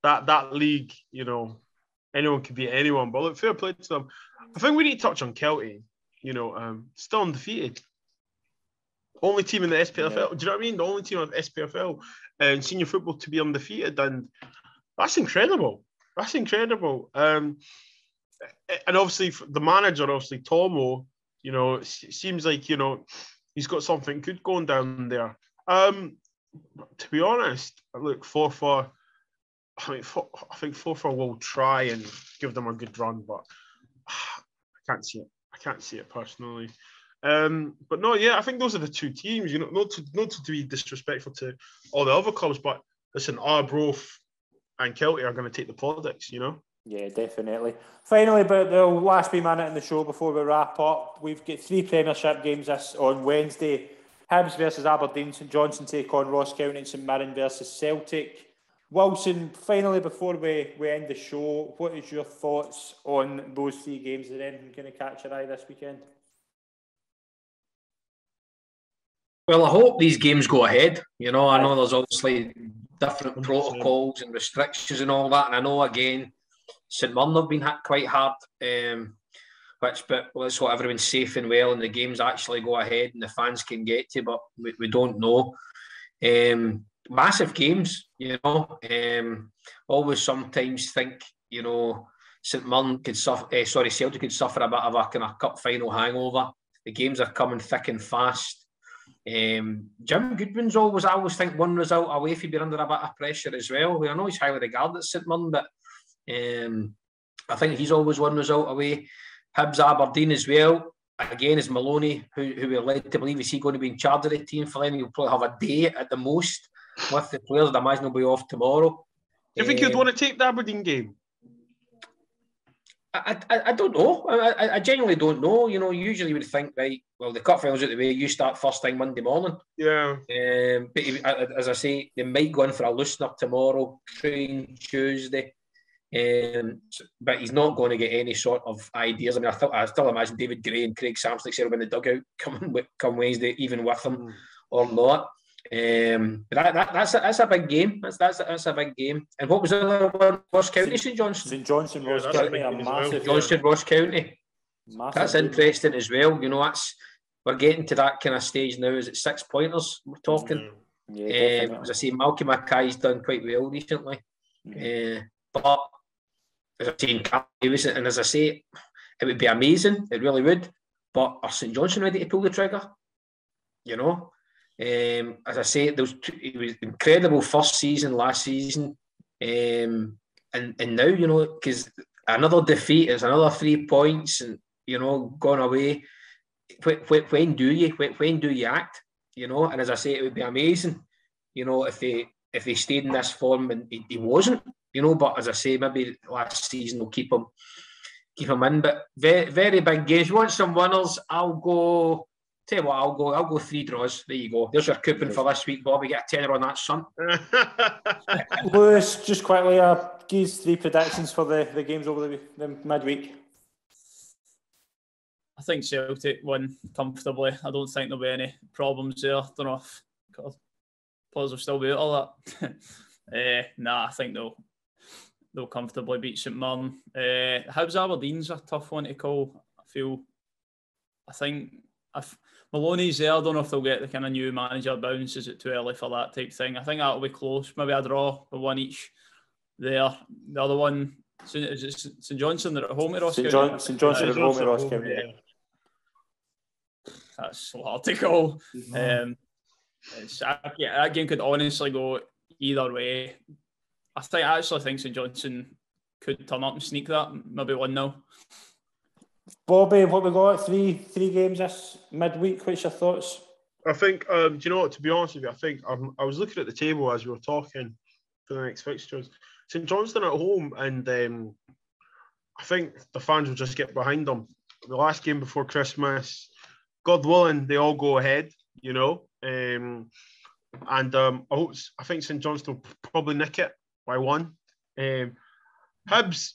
that league, anyone can beat anyone. But look, fair play to them. I think we need to touch on Kelty. Still undefeated. Only team in the SPFL. Yeah. Do you know what I mean? The only team in the SPFL and senior football to be undefeated, and that's incredible. That's incredible. And obviously the manager, Tomo, it seems like he's got something good going down there. To be honest, look, Forfar. I think Forfar will try and give them a good run, but I can't see it. I can't see it personally. But no, yeah, I think those are the two teams. Not to be disrespectful to all the other clubs, but listen, Arbroath and Kelty are going to take the plaudits. Yeah, definitely. Finally, about the last wee minute in the show before we wrap up, we've got 3 Premiership games this on Wednesday. Hibs versus Aberdeen, St Johnstone take on Ross County, and St Mirren versus Celtic. Wilson, finally, before we end the show, what is your thoughts on those 3 games? Is there anything going to catch your eye this weekend? Well, I hope these games go ahead. I know there's obviously different protocols and restrictions and all that. And I know, again, St Mirren have been hit quite hard, but let's hope everyone's safe and well and the games actually go ahead and the fans can get to, but we don't know. Massive games, always sometimes think, St Mirren could suffer, Celtic could suffer a bit of a kind of cup final hangover. The games are coming thick and fast. Jim Goodwin's I always think one result away if he'd be under a bit of pressure as well. I know he's highly regarded at St Mirren, but I think he's always one result away. Hibs Aberdeen as well. Again, is Maloney, who we're led to believe is he going to be in charge of the team for them? He'll probably have a day at the most with the players. I imagine he'll be off tomorrow. Do you think he'd want to take the Aberdeen game? I don't know. I genuinely don't know. Usually you would think, right, well, the cup final's out the way, you start first thing Monday morning. Yeah. But as I say, they might go in for a loosener tomorrow, train Tuesday. But he's not going to get any sort of ideas. I mean, I still imagine David Gray and Craig Samstick will be in the dugout come Wednesday, even with him or not. But that's a big game. That's a big game. And what was the other one? Ross County, St Johnstone. St Johnstone, Ross County, a massive. Johnstone, Ross County. Massive that's game. Interesting as well. We're getting to that kind of stage now. Is it 6 pointers we're talking? Yeah, as I say, Malky Mackay's done quite well recently. But as I've seen, and as I say, it would be amazing. It really would. But are St Johnstone ready to pull the trigger? As I say, it was incredible first season last season, and now because another defeat is another 3 points, and gone away. When do you act? And as I say, it would be amazing, if they stayed in this form, and he wasn't, But as I say, maybe last season will keep him in. But very, very big games. You want some winners? I'll go Tell you what, I'll go 3 draws. There you go. There's your coupon for this week, Bobby. Get a tenner on that, son. Lewis, just quickly, give us 3 predictions for the games over the midweek. I think Celtic win comfortably. I don't think there'll be any problems there. I don't know if Pause will still be out all that. I think they'll comfortably beat St Mirren. Hibs Aberdeen's a tough one to call. I think if Maloney's there, I don't know if they'll get the kind of new manager bounce. Is it too early for that type thing? I think that'll be close. Maybe a draw, a 1 each there. The other one, is it St Johnstone? They're at home at Ross County? St Johnstone at home at Ross County. That's hard to call. That game could honestly go either way. I actually think St Johnstone could turn up and sneak that, maybe 1-0. Bobby, what we got? Three games this midweek. What's your thoughts? I think, do you know what, to be honest with you, I think I was looking at the table as we were talking for the next fixtures. St Johnstone at home, and I think the fans will just get behind them. The last game before Christmas, God willing, they all go ahead, you know. I think St Johnstone will probably nick it by 1. Hibs,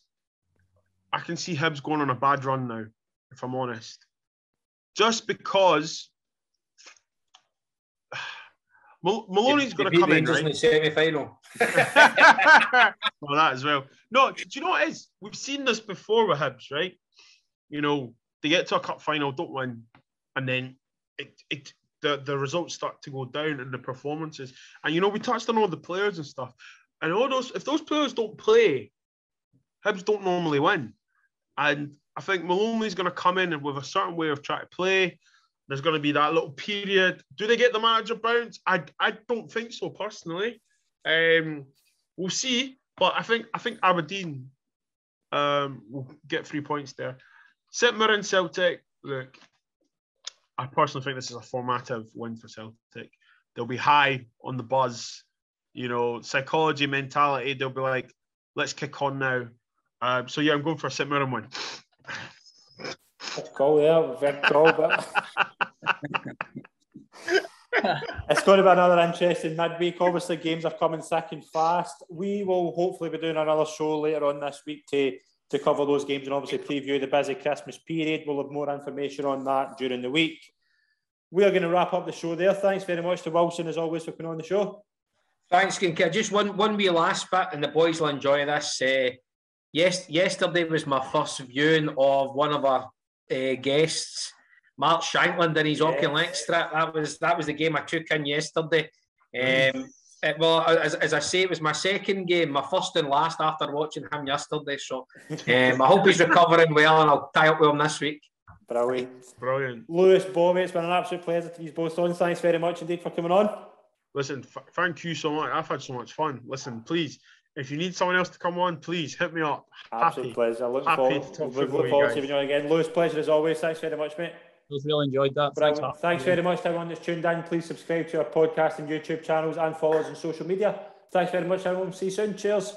I can see Hibs going on a bad run now, if I'm honest. Just because Maloney's going to come in, right? In the semi-final. Well, that as well. No, do you know what it is? We've seen this before with Hibs, right? You know, they get to a cup final, don't win, and then the results start to go down in the performances. And, you know, we touched on all the players and stuff. And if those players don't play, Hibs don't normally win. And I think Maloney's going to come in with a certain way of trying to play. There's going to be that little period. Do they get the manager bounce? I don't think so, personally. We'll see. But I think Aberdeen will get 3 points there. St Mirren, Celtic, look, I personally think this is a formative win for Celtic. They'll be high on the buzz, you know, psychology, mentality. They'll be like, let's kick on now. I'm going for a St Mirren win. Good call there, big call, but it's going to be another interesting midweek. Obviously, games are coming thick and fast. We will hopefully be doing another show later on this week to cover those games and obviously preview the busy Christmas period. We'll have more information on that during the week. We are going to wrap up the show there. Thanks very much to Wilson, as always, for coming on the show. Thanks, Kincaid. Just one wee last bit, and the boys will enjoy this. Yesterday was my first viewing of one of our guests, Mark Shankland, and his Auckland Extra. That was the game I took in yesterday. As I say, it was my second game, my first and last after watching him yesterday. So I hope he's recovering well, and I'll tie up with him this week. Brilliant. Lewis, Bobby, it's been an absolute pleasure to be both on. Thanks very much indeed for coming on. Listen, thank you so much. I've had so much fun. Listen, please, if you need someone else to come on, please hit me up. Absolute pleasure. Looking forward to seeing you on again. Lewis, pleasure as always. Thanks very much, mate. I really enjoyed that. Thanks very much to everyone that's tuned in. Please subscribe to our podcast and YouTube channels and follow us on social media. Thanks very much, everyone. See you soon. Cheers.